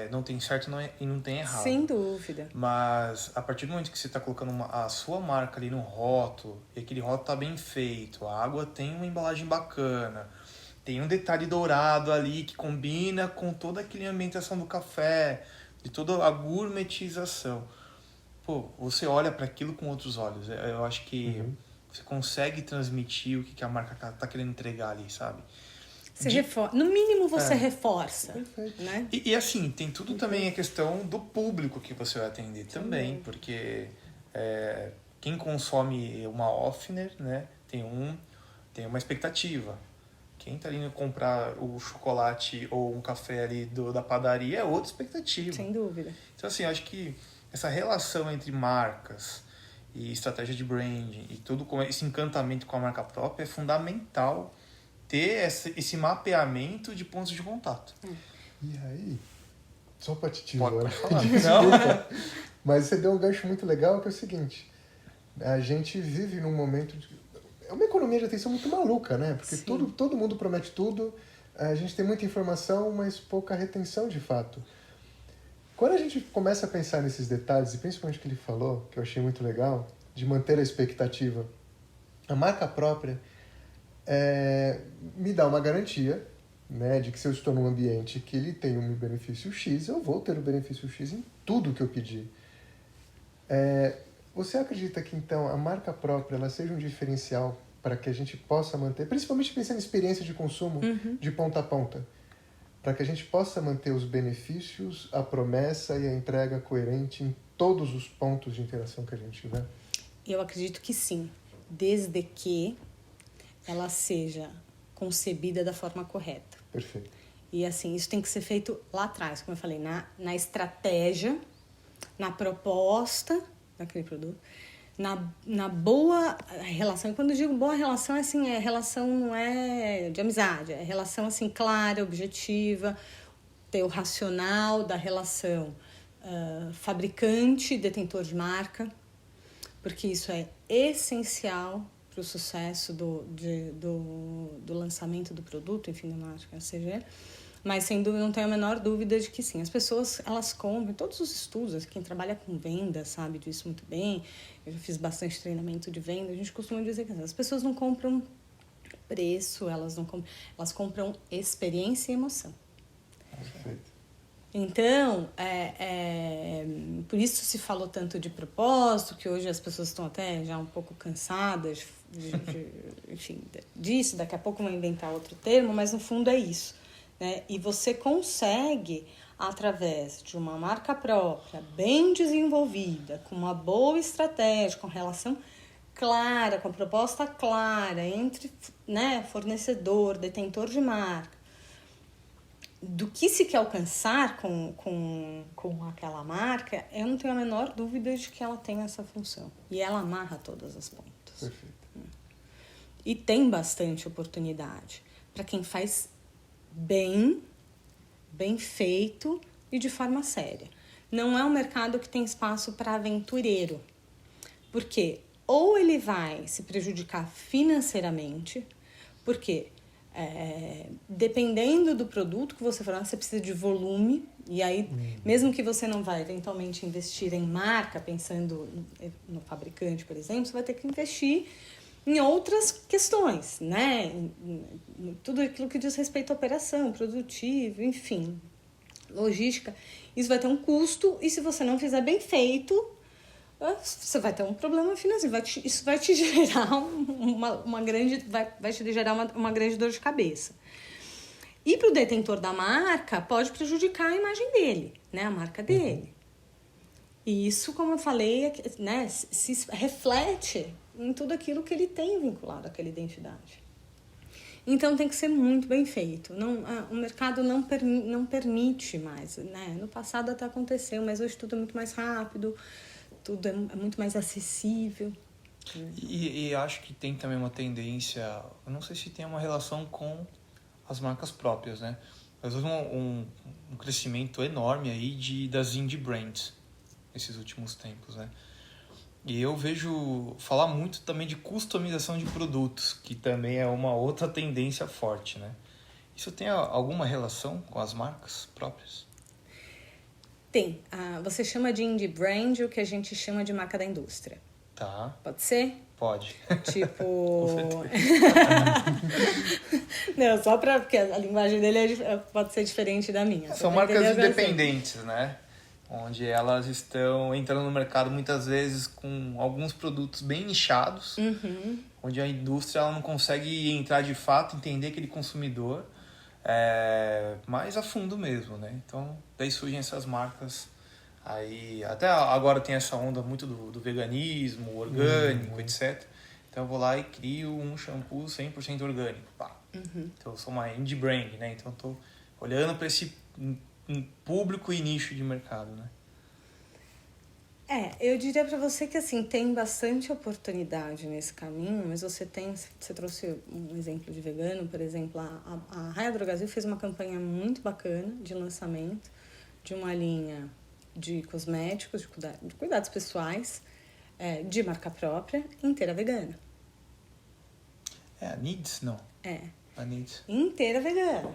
Speaker 2: não tem certo e não tem errado.
Speaker 3: Sem dúvida.
Speaker 2: Mas a partir do momento que você está colocando a sua marca ali no rótulo, e aquele rótulo está bem feito, a água tem uma embalagem bacana, tem um detalhe dourado ali que combina com toda aquela ambientação do café, de toda a gourmetização. Você olha para aquilo com outros olhos. Eu acho que você consegue transmitir o que a marca está querendo entregar ali, sabe?
Speaker 3: No mínimo você reforça.
Speaker 1: Perfeito.
Speaker 3: Né?
Speaker 2: E assim, tem tudo também a questão do público que você vai atender também, porque quem consome uma Offner, né, tem uma expectativa. Quem está indo comprar o chocolate ou um café ali da padaria é outra expectativa.
Speaker 3: Sem dúvida.
Speaker 2: Então, assim, acho que essa relação entre marcas e estratégia de branding e tudo com esse encantamento com a marca própria é fundamental ter esse mapeamento de pontos de contato.
Speaker 1: E aí, só para te tesourar,
Speaker 2: pode falar.
Speaker 1: Desculpa, mas você deu um gancho muito legal que é o seguinte, a gente vive num momento é uma economia de atenção muito maluca, né? Porque todo mundo promete tudo, a gente tem muita informação, mas pouca retenção de fato. Quando a gente começa a pensar nesses detalhes, e principalmente o que ele falou, que eu achei muito legal, de manter a expectativa, a marca própria me dá uma garantia, né, de que se eu estou num ambiente que ele tem um benefício X, eu vou ter o benefício X em tudo que eu pedir. Você acredita que, então, a marca própria ela seja um diferencial para que a gente possa manter, principalmente pensando em experiência de consumo de ponta a ponta, para que a gente possa manter os benefícios, a promessa e a entrega coerente em todos os pontos de interação que a gente tiver?
Speaker 3: Eu acredito que sim, desde que ela seja concebida da forma correta.
Speaker 1: Perfeito.
Speaker 3: E assim, isso tem que ser feito lá atrás, como eu falei, na estratégia, na proposta daquele produto, na boa relação. E quando eu digo boa relação, assim, relação não é de amizade, é relação assim, clara, objetiva, ter o racional da relação fabricante, detentor de marca, porque isso é essencial para o sucesso do lançamento do produto, enfim, da marca, seja. Mas, sem dúvida, não tenho a menor dúvida de que sim. As pessoas, elas compram, todos os estudos, quem trabalha com venda sabe disso muito bem. Eu já fiz bastante treinamento de venda. A gente costuma dizer que as pessoas não compram preço, elas compram experiência e emoção.
Speaker 1: Perfeito.
Speaker 3: Então, por isso se falou tanto de propósito, que hoje as pessoas estão até já um pouco cansadas enfim, disso. Daqui a pouco vão inventar outro termo, mas no fundo é isso, né? E você consegue, através de uma marca própria, bem desenvolvida, com uma boa estratégia, com relação clara, com a proposta clara entre, né, fornecedor, detentor de marca, do que se quer alcançar com aquela marca, eu não tenho a menor dúvida de que ela tem essa função. E ela amarra todas as pontas.
Speaker 1: Perfeito.
Speaker 3: E tem bastante oportunidade para quem faz bem feito e de forma séria. Não é um mercado que tem espaço para aventureiro. Porque ou ele vai se prejudicar financeiramente, porque dependendo do produto que você for, você precisa de volume, e aí, mesmo que você não vai eventualmente investir em marca, pensando no fabricante, por exemplo, você vai ter que investir em outras questões, né? Em tudo aquilo que diz respeito à operação, produtivo, enfim, logística. Isso vai ter um custo, e se você não fizer bem feito, você vai ter um problema financeiro. Isso vai te gerar uma grande dor de cabeça. E para o detentor da marca, pode prejudicar a imagem dele, né? A marca dele. E isso, como eu falei, né, se reflete em tudo aquilo que ele tem vinculado àquela identidade. Então tem que ser muito bem feito. O mercado não permite mais, né? No passado até aconteceu, mas hoje tudo é muito mais rápido, tudo é muito mais acessível.
Speaker 2: E acho que tem também uma tendência, eu não sei se tem uma relação com as marcas próprias, né? Mas houve um crescimento enorme aí das indie brands nesses últimos tempos, né? E eu vejo falar muito também de customização de produtos, que também é uma outra tendência forte, né? Isso tem alguma relação com as marcas próprias?
Speaker 3: Tem. Você chama de indie brand o que a gente chama de marca da indústria.
Speaker 2: Tá.
Speaker 3: Pode ser?
Speaker 2: Pode.
Speaker 3: Tipo... Não, só porque a linguagem dele pode ser diferente da minha.
Speaker 2: São marcas independentes, né? Onde elas estão entrando no mercado muitas vezes com alguns produtos bem nichados, onde a indústria ela não consegue entrar de fato, entender aquele consumidor mais a fundo mesmo, né? Então, daí surgem essas marcas aí, até agora tem essa onda muito do veganismo, orgânico, etc. Então eu vou lá e crio um shampoo 100% orgânico, pá. Então eu sou uma indie brand, né? Então eu tô olhando para esse público e nicho de mercado, né?
Speaker 3: Eu diria para você que assim, tem bastante oportunidade nesse caminho, mas você trouxe um exemplo de vegano, por exemplo, a Raia Drogasil fez uma campanha muito bacana de lançamento de uma linha de cosméticos, de cuidados pessoais, de marca própria, inteira vegana.
Speaker 2: A Needs, não? A Needs.
Speaker 3: Inteira vegana.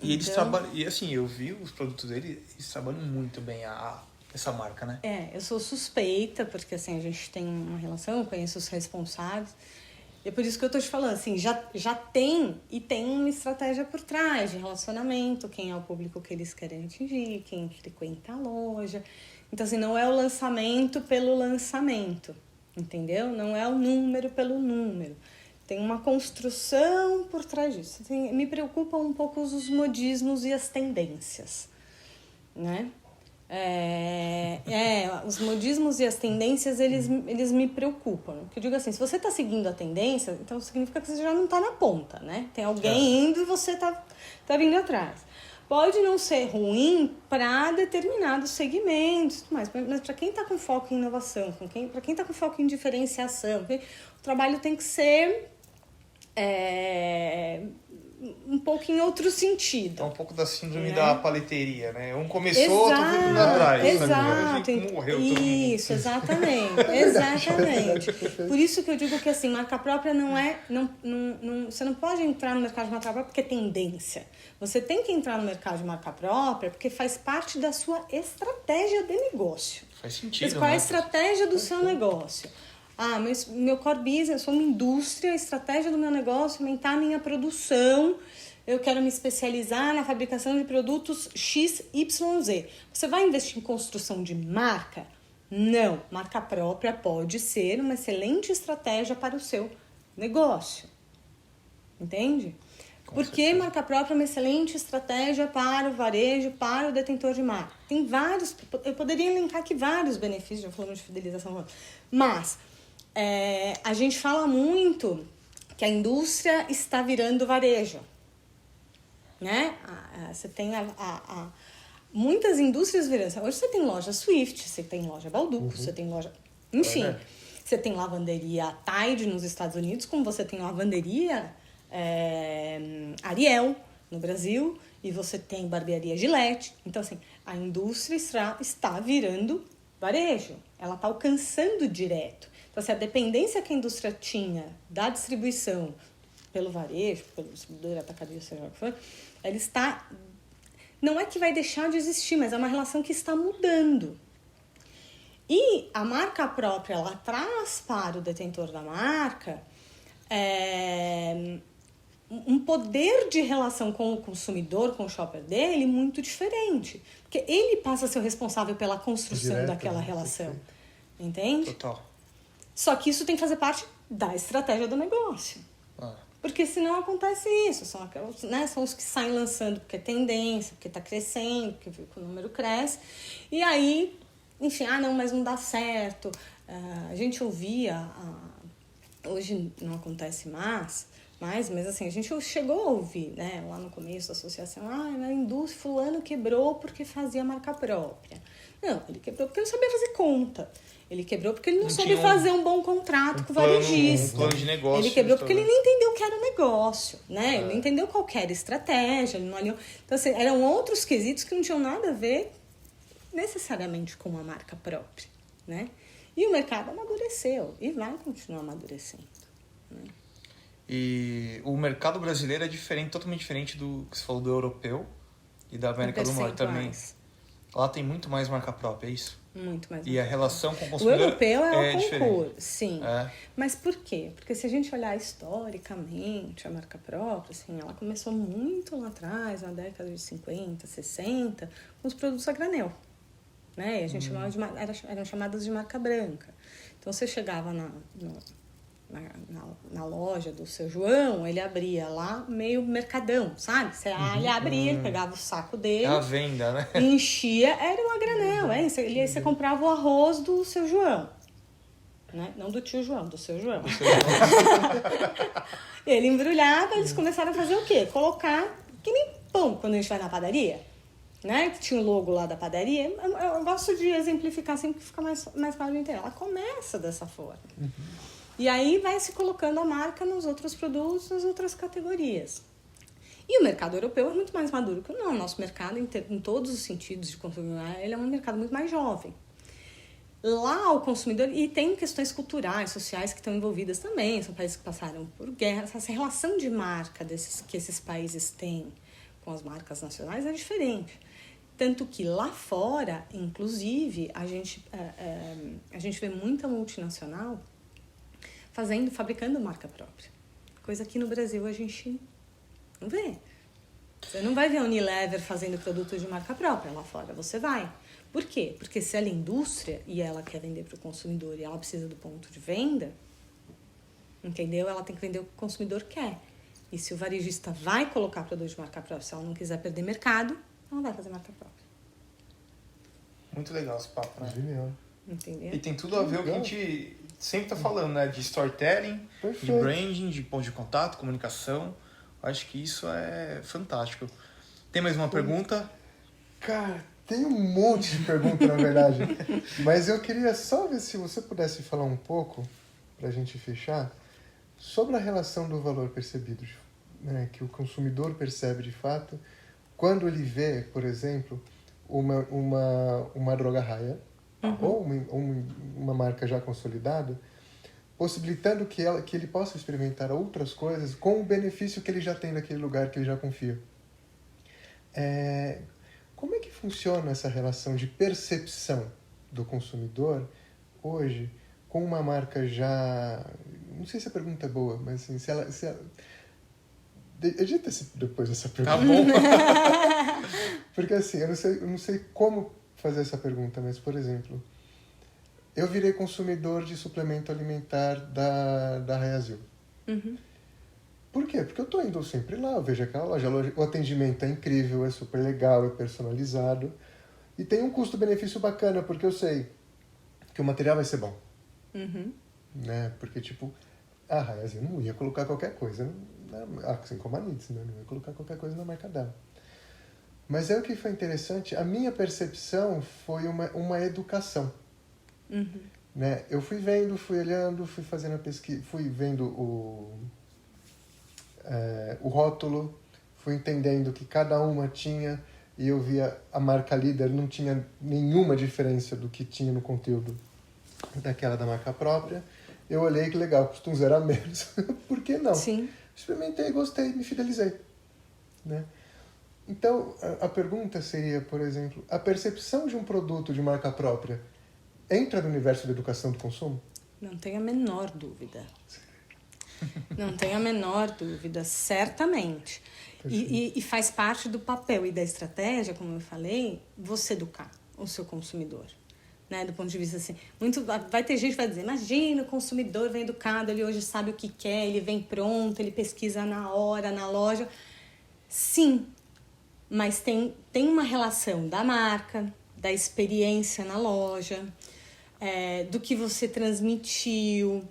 Speaker 2: E eles trabalham, e assim, eu vi os produtos deles, eles trabalham muito bem essa marca, né?
Speaker 3: Eu sou suspeita, porque assim, a gente tem uma relação, eu conheço os responsáveis. E é por isso que eu tô te falando, assim, já tem uma estratégia por trás de relacionamento, quem é o público que eles querem atingir, quem frequenta a loja. Então, assim, não é o lançamento pelo lançamento, entendeu? Não é o número pelo número. Tem uma construção por trás disso. Me preocupam um pouco os modismos e as tendências, né? Os modismos e as tendências, eles me preocupam. Porque eu digo assim, se você está seguindo a tendência, então significa que você já não está na ponta, né? Tem alguém indo e você tá vindo atrás. Pode não ser ruim para determinados segmentos, mas para quem está com foco em inovação, para quem está com foco em diferenciação, o trabalho tem que ser um pouco em outro sentido.
Speaker 2: É um pouco da síndrome
Speaker 3: Né?
Speaker 2: da paleteria, né? Um começou, outro foi indo atrás.
Speaker 3: Exato.
Speaker 2: Morreu todo mundo.
Speaker 3: Isso, exatamente. Exatamente. Por isso que eu digo que assim, marca própria não é. Você não pode entrar no mercado de marca própria porque é tendência. Você tem que entrar no mercado de marca própria porque faz parte da sua estratégia de negócio.
Speaker 2: Faz sentido.
Speaker 3: Mas qual é a
Speaker 2: né?
Speaker 3: estratégia do seu negócio? Meu core business, eu sou uma indústria, a estratégia do meu negócio é aumentar a minha produção. Eu quero me especializar na fabricação de produtos XYZ. Você vai investir em construção de marca? Não. Marca própria pode ser uma excelente estratégia para o seu negócio. Entende? Porque marca própria é uma excelente estratégia para o varejo, para o detentor de marca. Tem vários, eu poderia elencar aqui vários benefícios, já falamos de fidelização, mas a gente fala muito que a indústria está virando varejo. Né? Você tem muitas indústrias virando. Hoje você tem loja Swift, você tem loja Balduco, você tem loja... Enfim, você tem lavanderia Tide nos Estados Unidos, como você tem lavanderia Ariel no Brasil, e você tem barbearia Gillette. Então, assim, a indústria está virando varejo. Ela está alcançando direto. Então, assim, a dependência que a indústria tinha da distribuição pelo varejo, pelo distribuidor, atacadista, seja o que for, ela está... Não é que vai deixar de existir, mas é uma relação que está mudando. E a marca própria, ela traz para o detentor da marca um poder de relação com o consumidor, com o shopper dele, muito diferente. Porque ele passa a ser o responsável pela construção daquela relação. Entende?
Speaker 2: Total.
Speaker 3: Só que isso tem que fazer parte da estratégia do negócio. Porque senão acontece isso. São os que saem lançando porque é tendência, porque está crescendo, porque o número cresce. E aí, enfim, não, mas não dá certo. A gente ouvia, hoje não acontece mais, mas assim, a gente chegou a ouvir, né, lá no começo da associação, na indústria fulano quebrou porque fazia marca própria. Não, ele quebrou porque não sabia fazer conta. Ele quebrou porque ele não soube fazer um bom contrato com o varejista.
Speaker 2: Um plano de negócio.
Speaker 3: Ele quebrou porque ele nem entendeu o que era o negócio, né? Ele não entendeu qual era a estratégia, ele não alinhou. Então, assim, eram outros quesitos que não tinham nada a ver necessariamente com a marca própria, né? E o mercado amadureceu e vai continuar amadurecendo, né?
Speaker 2: E o mercado brasileiro é diferente, totalmente diferente do que você falou do europeu e da América do Norte também. Lá tem muito mais marca própria, é isso?
Speaker 3: Muito mais.
Speaker 2: E a relação com o consumidor
Speaker 3: o europeu é o
Speaker 2: diferente.
Speaker 3: concurso, sim. Mas por quê? Porque se a gente olhar historicamente a marca própria, assim, ela começou muito lá atrás, na década de 50, 60, com os produtos a granel. Né? E a gente eram chamadas de marca branca. Então você chegava na loja do seu João, ele abria lá meio mercadão, sabe? Ele abria, ele pegava o saco dele.
Speaker 2: É a venda, né?
Speaker 3: Enchia, era um a granel, hein? E aí você comprava o arroz do seu João. Né? Não do tio João, do seu João. Ele embrulhava, eles começaram a fazer o quê? Colocar, que nem pão quando a gente vai na padaria. Né? Que tinha o logo lá da padaria. Eu gosto de exemplificar assim, porque fica mais claro de entender. Ela começa dessa forma. E aí vai se colocando a marca nos outros produtos, nas outras categorias. E o mercado europeu é muito mais maduro que o nosso mercado, em todos os sentidos de consumidor. Ele é um mercado muito mais jovem. Lá o consumidor... E tem questões culturais, sociais que estão envolvidas também. São países que passaram por guerra. Essa relação de marca que esses países têm com as marcas nacionais é diferente. Tanto que lá fora, inclusive, a gente vê muita multinacional fabricando marca própria. Coisa que no Brasil a gente não vê. Você não vai ver a Unilever fazendo produtos de marca própria lá fora, você vai. Por quê? Porque se ela é indústria e ela quer vender para o consumidor e ela precisa do ponto de venda, entendeu? Ela tem que vender o que o consumidor quer. E se o varejista vai colocar produto de marca própria, se ela não quiser perder mercado, ela vai fazer marca própria.
Speaker 2: Muito legal esse papo, né?
Speaker 1: Genial.
Speaker 3: Entendeu?
Speaker 2: E tem tudo a ver com o que a gente sempre tá falando, né? De storytelling,
Speaker 1: Perfeito.
Speaker 2: de branding, de ponto de contato, comunicação. Acho que isso é fantástico. Tem mais uma pergunta?
Speaker 1: Cara, tem um monte de perguntas, na verdade. Mas eu queria só ver se você pudesse falar um pouco, pra gente fechar, sobre a relação do valor percebido né, que o consumidor percebe de fato quando ele vê, por exemplo, uma droga raia ou uma marca já consolidada, possibilitando que ele possa experimentar outras coisas com o benefício que ele já tem naquele lugar que ele já confia. Como é que funciona essa relação de percepção do consumidor hoje com uma marca já... Não sei se a pergunta é boa, mas assim, se ela edita depois essa pergunta.
Speaker 2: Tá bom.
Speaker 1: Porque assim, eu não sei como fazer essa pergunta, mas, por exemplo, eu virei consumidor de suplemento alimentar da Reazil. Por quê? Porque eu tô indo sempre lá, eu vejo aquela loja, o atendimento é incrível, é super legal, é personalizado, e tem um custo-benefício bacana, porque eu sei que o material vai ser bom. Né? Porque, tipo, a Reazil não ia colocar qualquer coisa, assim como a Nitz, né? Não ia colocar qualquer coisa na marca dela. Mas o que foi interessante, a minha percepção foi uma educação. Né? Eu fui vendo, fui olhando, fui fazendo a pesquisa, fui vendo o rótulo, fui entendendo que cada uma tinha, e eu via a marca líder não tinha nenhuma diferença do que tinha no conteúdo daquela da marca própria. Eu olhei, que legal, custa um zero a menos. Por que não?
Speaker 3: Sim.
Speaker 1: Experimentei, gostei, me fidelizei. Né? Então, a pergunta seria, por exemplo, a percepção de um produto de marca própria entra no universo da educação do consumo?
Speaker 3: Não tenho a menor dúvida. Não tenho a menor dúvida, certamente. E faz parte do papel e da estratégia, como eu falei, você educar o seu consumidor. Né? Do ponto de vista assim, vai ter gente que vai dizer, imagina, o consumidor vem educado, ele hoje sabe o que quer, ele vem pronto, ele pesquisa na hora, na loja. Sim, mas tem uma relação da marca, da experiência na loja, do que você transmitiu,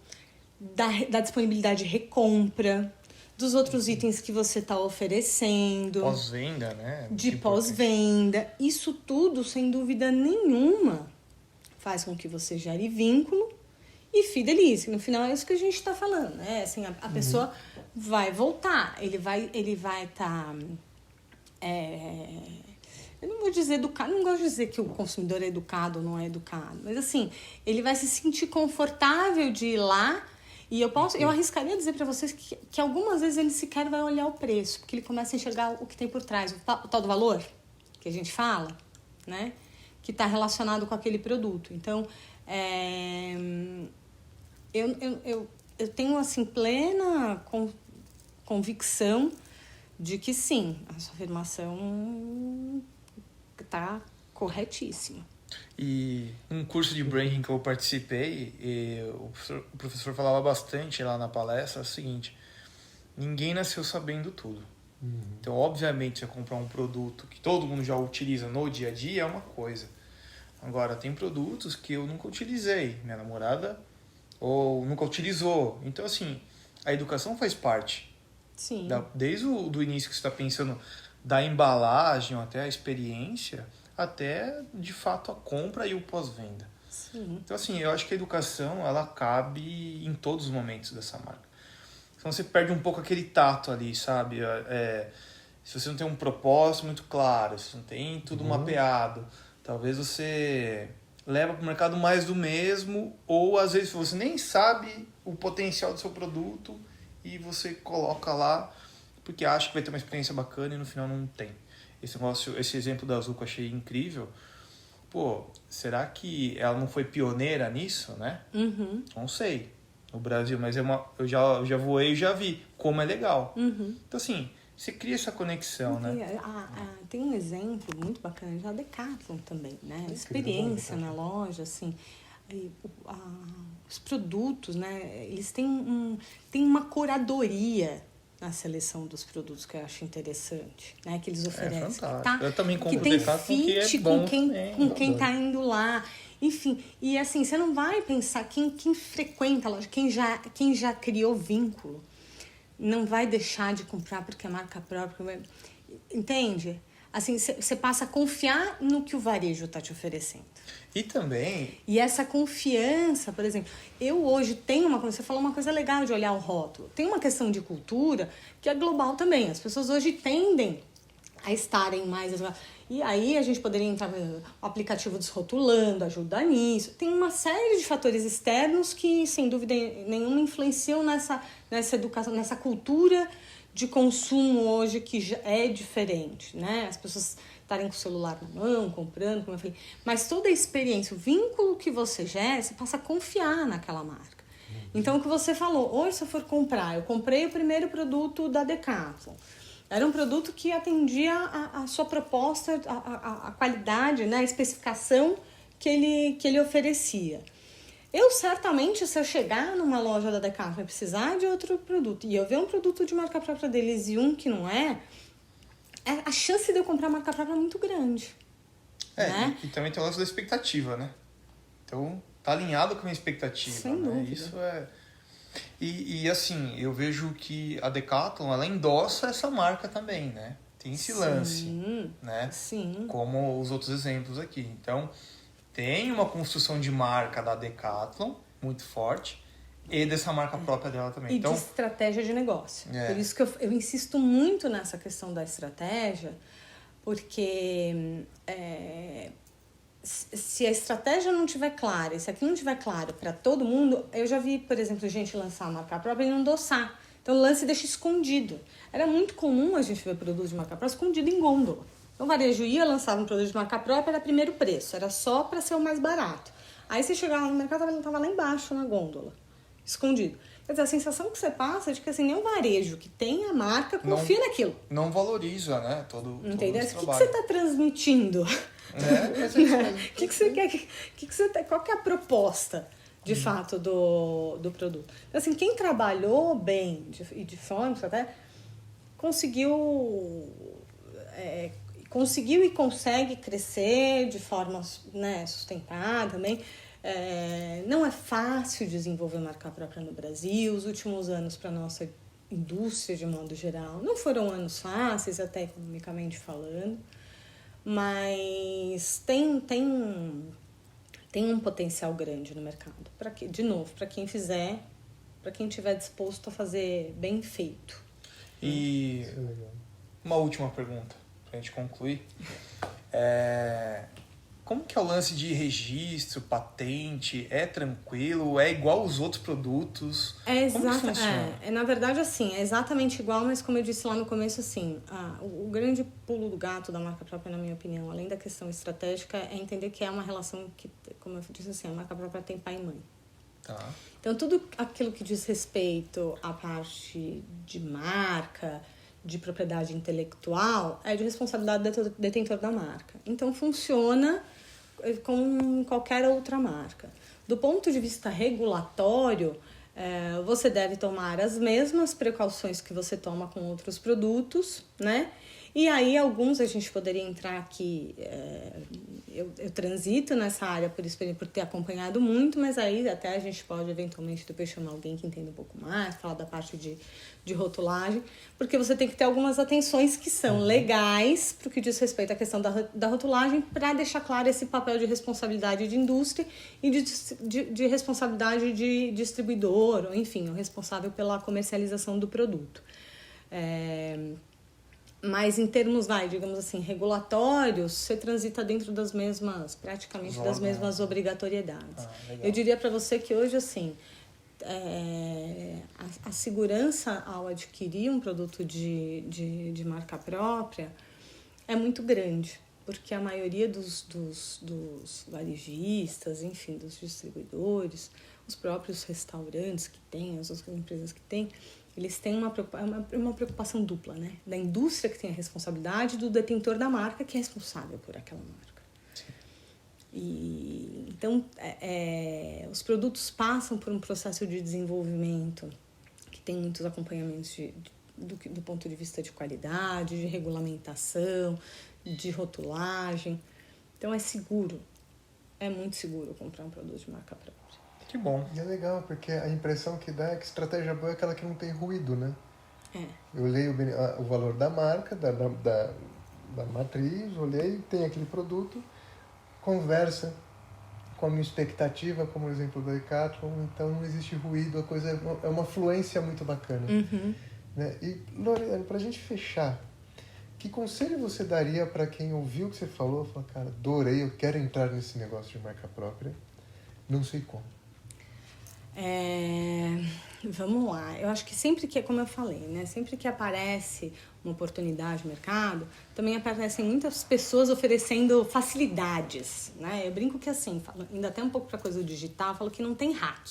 Speaker 3: da disponibilidade de recompra, dos outros itens que você está oferecendo.
Speaker 2: Pós-venda, né?
Speaker 3: De pós-venda. Isso tudo, sem dúvida nenhuma, faz com que você gere vínculo e fidelize. No final é isso que a gente está falando, né? Assim, a pessoa vai voltar, ele vai estar... eu não vou dizer educado, não gosto de dizer que o consumidor é educado ou não é educado, mas assim, ele vai se sentir confortável de ir lá, e eu arriscaria dizer para vocês que algumas vezes ele sequer vai olhar o preço, porque ele começa a enxergar o que tem por trás, o tal do valor que a gente fala, né? Que está relacionado com aquele produto. Então, eu tenho assim plena convicção de que sim, a sua afirmação está corretíssima.
Speaker 2: E um curso de branding que eu participei, o professor falava bastante lá na palestra, é o seguinte: ninguém nasceu sabendo tudo. Então, obviamente, você comprar um produto que todo mundo já utiliza no dia a dia é uma coisa. Agora, tem produtos que eu nunca utilizei, minha namorada ou nunca utilizou. Então, assim, a educação faz parte.
Speaker 3: Sim.
Speaker 2: Desde o início que você está pensando, da embalagem até a experiência, até, de fato, a compra e o pós-venda.
Speaker 3: Sim.
Speaker 2: Então, assim, eu acho que a educação, ela cabe em todos os momentos dessa marca. Então, você perde um pouco aquele tato ali, sabe? Se você não tem um propósito muito claro, se não tem tudo mapeado, talvez você leva para o mercado mais do mesmo, ou às vezes você nem sabe o potencial do seu produto e você coloca lá porque acha que vai ter uma experiência bacana e no final não tem. Esse exemplo da Azul que eu achei incrível. Pô, será que ela não foi pioneira nisso, né? Não sei, no Brasil, mas eu já voei e já vi como é legal. Então, assim, você cria essa conexão, né?
Speaker 3: Tem um exemplo muito bacana da Decathlon também, né? A experiência na loja, assim, os produtos, né? Eles têm uma curadoria na seleção dos produtos que eu acho interessante, né? Que eles oferecem.
Speaker 2: Eu também compro
Speaker 3: que tem
Speaker 2: Decathlon,
Speaker 3: fit
Speaker 2: que é bom
Speaker 3: com quem tá indo lá. Enfim, e assim, você não vai pensar quem frequenta a loja, quem já criou vínculo, não vai deixar de comprar porque é marca própria. Entende? assim, você passa a confiar no que o varejo está te oferecendo.
Speaker 2: E também...
Speaker 3: E essa confiança, por exemplo, eu hoje tenho uma coisa, você falou uma coisa legal de olhar o rótulo. Tem uma questão de cultura que é global também. As pessoas hoje tendem a estarem mais... E aí a gente poderia entrar no aplicativo desrotulando, ajuda nisso. Tem uma série de fatores externos que, sem dúvida nenhuma, influenciam nessa educação, nessa cultura de consumo hoje que já é diferente, né? As pessoas estarem com o celular na mão, comprando, como eu falei. Mas toda a experiência, o vínculo que você gera, você passa a confiar naquela marca. Então, o que você falou, hoje se eu for comprar, eu comprei o primeiro produto da Decathlon. Era um produto que atendia a sua proposta, a qualidade, né? A especificação que ele oferecia. Eu certamente, se eu chegar numa loja da Decathlon e precisar de outro produto, e eu ver um produto de marca própria deles e um que não é, a chance de eu comprar marca própria é muito grande. Né?
Speaker 2: E também tem o lance da expectativa, né? Então, tá alinhado com a minha expectativa.
Speaker 3: Sem dúvida.
Speaker 2: Isso é... E assim, eu vejo que a Decathlon, ela endossa essa marca também, né? Tem esse lance, né?
Speaker 3: Sim.
Speaker 2: Como os outros exemplos aqui. Então, tem uma construção de marca da Decathlon muito forte e dessa marca própria dela também.
Speaker 3: E
Speaker 2: então,
Speaker 3: de estratégia de negócio. Por isso que eu insisto muito nessa questão da estratégia, porque se a estratégia não estiver clara, e se aquilo não estiver claro para todo mundo, eu já vi, por exemplo, gente lançar a marca própria e não endossar. Então, o lance deixa escondido. Era muito comum a gente ver produtos de marca própria escondido em gôndola. Então, o varejo ia, lançava um produto de marca própria, era primeiro preço, era só para ser o mais barato. Aí você chegava no mercado, ele estava lá embaixo na gôndola, escondido. Quer dizer, a sensação que você passa é de que assim, nem o varejo que tem a marca confia naquilo.
Speaker 2: Não valoriza, né? Todo
Speaker 3: entendeu?
Speaker 2: esse
Speaker 3: O que você está transmitindo? Que você quer? Qual que é a proposta, de fato, do produto? Então, assim, quem trabalhou bem e de forma até conseguiu e consegue crescer de forma, né, sustentada também. Não é fácil desenvolver marca própria no Brasil. Os últimos anos para a nossa indústria, de modo geral, não foram anos fáceis, até economicamente falando, mas tem um potencial grande no mercado. De novo, para quem fizer, para quem estiver disposto a fazer bem feito.
Speaker 2: E uma última pergunta, para a gente concluir. Como que é o lance de registro, patente? É tranquilo? É igual aos outros produtos? Como que funciona?
Speaker 3: Na verdade, assim, é exatamente igual, mas como eu disse lá no começo, assim, o grande pulo do gato da marca própria, na minha opinião, além da questão estratégica, é entender que é uma relação que, como eu disse assim, a marca própria tem pai e mãe.
Speaker 2: Tá.
Speaker 3: Então, tudo aquilo que diz respeito à parte de marca, de propriedade intelectual, é de responsabilidade do detentor da marca. Então, funciona como qualquer outra marca. Do ponto de vista regulatório, você deve tomar as mesmas precauções que você toma com outros produtos, né? E aí, alguns a gente poderia entrar aqui, eu transito nessa área por ter acompanhado muito, mas aí até a gente pode eventualmente depois chamar alguém que entenda um pouco mais, falar da parte de rotulagem, porque você tem que ter algumas atenções que são legais para o que diz respeito à questão da rotulagem, para deixar claro esse papel de responsabilidade de indústria e de responsabilidade de distribuidor, ou enfim, o responsável pela comercialização do produto. Mas em termos, digamos assim, regulatórios, você transita dentro das mesmas, praticamente das mesmas obrigatoriedades. Eu diria para você que hoje, assim, a segurança ao adquirir um produto de marca própria é muito grande, porque a maioria dos varejistas, enfim, dos distribuidores, os próprios restaurantes que tem, as outras empresas que tem, eles têm uma preocupação dupla, né? Da indústria, que tem a responsabilidade, do detentor da marca, que é responsável por aquela marca. E, então, os produtos passam por um processo de desenvolvimento que tem muitos acompanhamentos do ponto de vista de qualidade, de regulamentação, de rotulagem. Então, é seguro. É muito seguro comprar um produto de marca própria.
Speaker 2: Que bom.
Speaker 1: E é legal, porque a impressão que dá é que estratégia boa é aquela que não tem ruído, né? Eu leio o valor da marca, da matriz, olhei, tem aquele produto, conversa com a minha expectativa, como o exemplo do Decathlon, então não existe ruído, a coisa é uma fluência muito bacana. Né? E, Lorena, para a gente fechar, que conselho você daria para quem ouviu o que você falou, falou, cara, adorei, eu quero entrar nesse negócio de marca própria, não sei como.
Speaker 3: Vamos lá, eu acho que sempre que, como eu falei, né, sempre que aparece uma oportunidade no mercado, também aparecem muitas pessoas oferecendo facilidades, né? Eu brinco que assim, ainda até um pouco para coisa do digital, eu falo que não tem hack,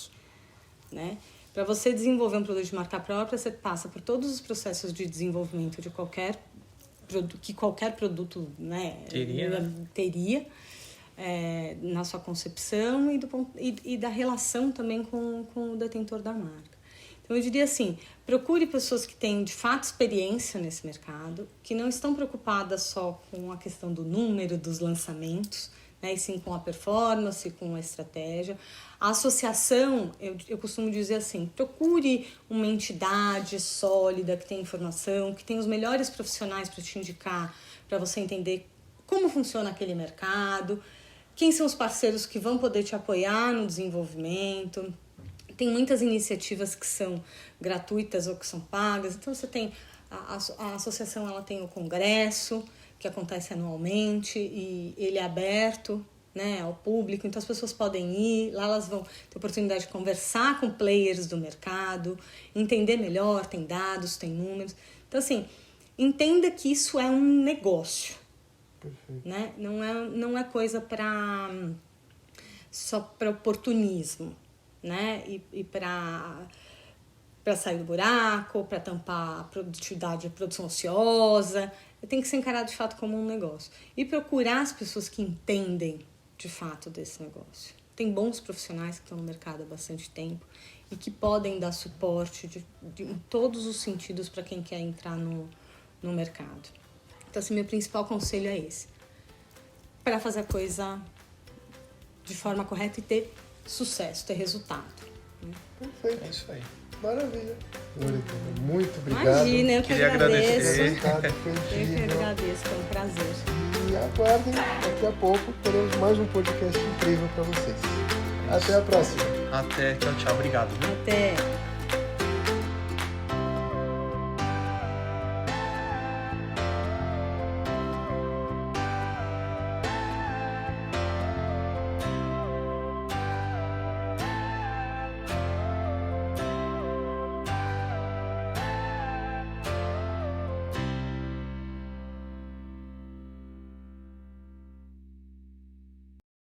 Speaker 3: né? Para você desenvolver um produto de marca própria, você passa por todos os processos de desenvolvimento de qualquer produto, né, teria na sua concepção e da relação também com o detentor da marca. Então, eu diria assim, procure pessoas que têm, de fato, experiência nesse mercado, que não estão preocupadas só com a questão do número dos lançamentos, né, e sim com a performance, com a estratégia. A associação, eu costumo dizer assim, procure uma entidade sólida, que tem informação, que tem os melhores profissionais para te indicar, para você entender como funciona aquele mercado, quem são os parceiros que vão poder te apoiar no desenvolvimento. Tem muitas iniciativas que são gratuitas ou que são pagas. Então, você tem a associação, ela tem o congresso, que acontece anualmente, e ele é aberto, né, ao público. Então, as pessoas podem ir, lá elas vão ter oportunidade de conversar com players do mercado, entender melhor, tem dados, tem números. Então, assim, entenda que isso é um negócio.
Speaker 1: Perfeito.
Speaker 3: Né? Não é coisa só para oportunismo, né? E para sair do buraco, para tampar a produtividade, a produção ociosa. Tem que ser encarado de fato como um negócio. E procurar as pessoas que entendem de fato desse negócio. Tem bons profissionais que estão no mercado há bastante tempo e que podem dar suporte em todos os sentidos para quem quer entrar no mercado. Então, assim, meu principal conselho é esse. Para fazer a coisa de forma correta e ter sucesso, ter resultado.
Speaker 1: Perfeito.
Speaker 2: É isso aí.
Speaker 1: Maravilha. Muito obrigado.
Speaker 3: Imagina, eu que
Speaker 2: Queria
Speaker 3: agradeço.
Speaker 2: agradecer.
Speaker 1: Foi
Speaker 3: Eu que
Speaker 1: incrível.
Speaker 3: agradeço, foi um prazer.
Speaker 1: E aguardem, daqui a pouco teremos mais um podcast incrível para vocês. Até a próxima.
Speaker 2: Até. Tchau, tchau. Obrigado.
Speaker 3: Até.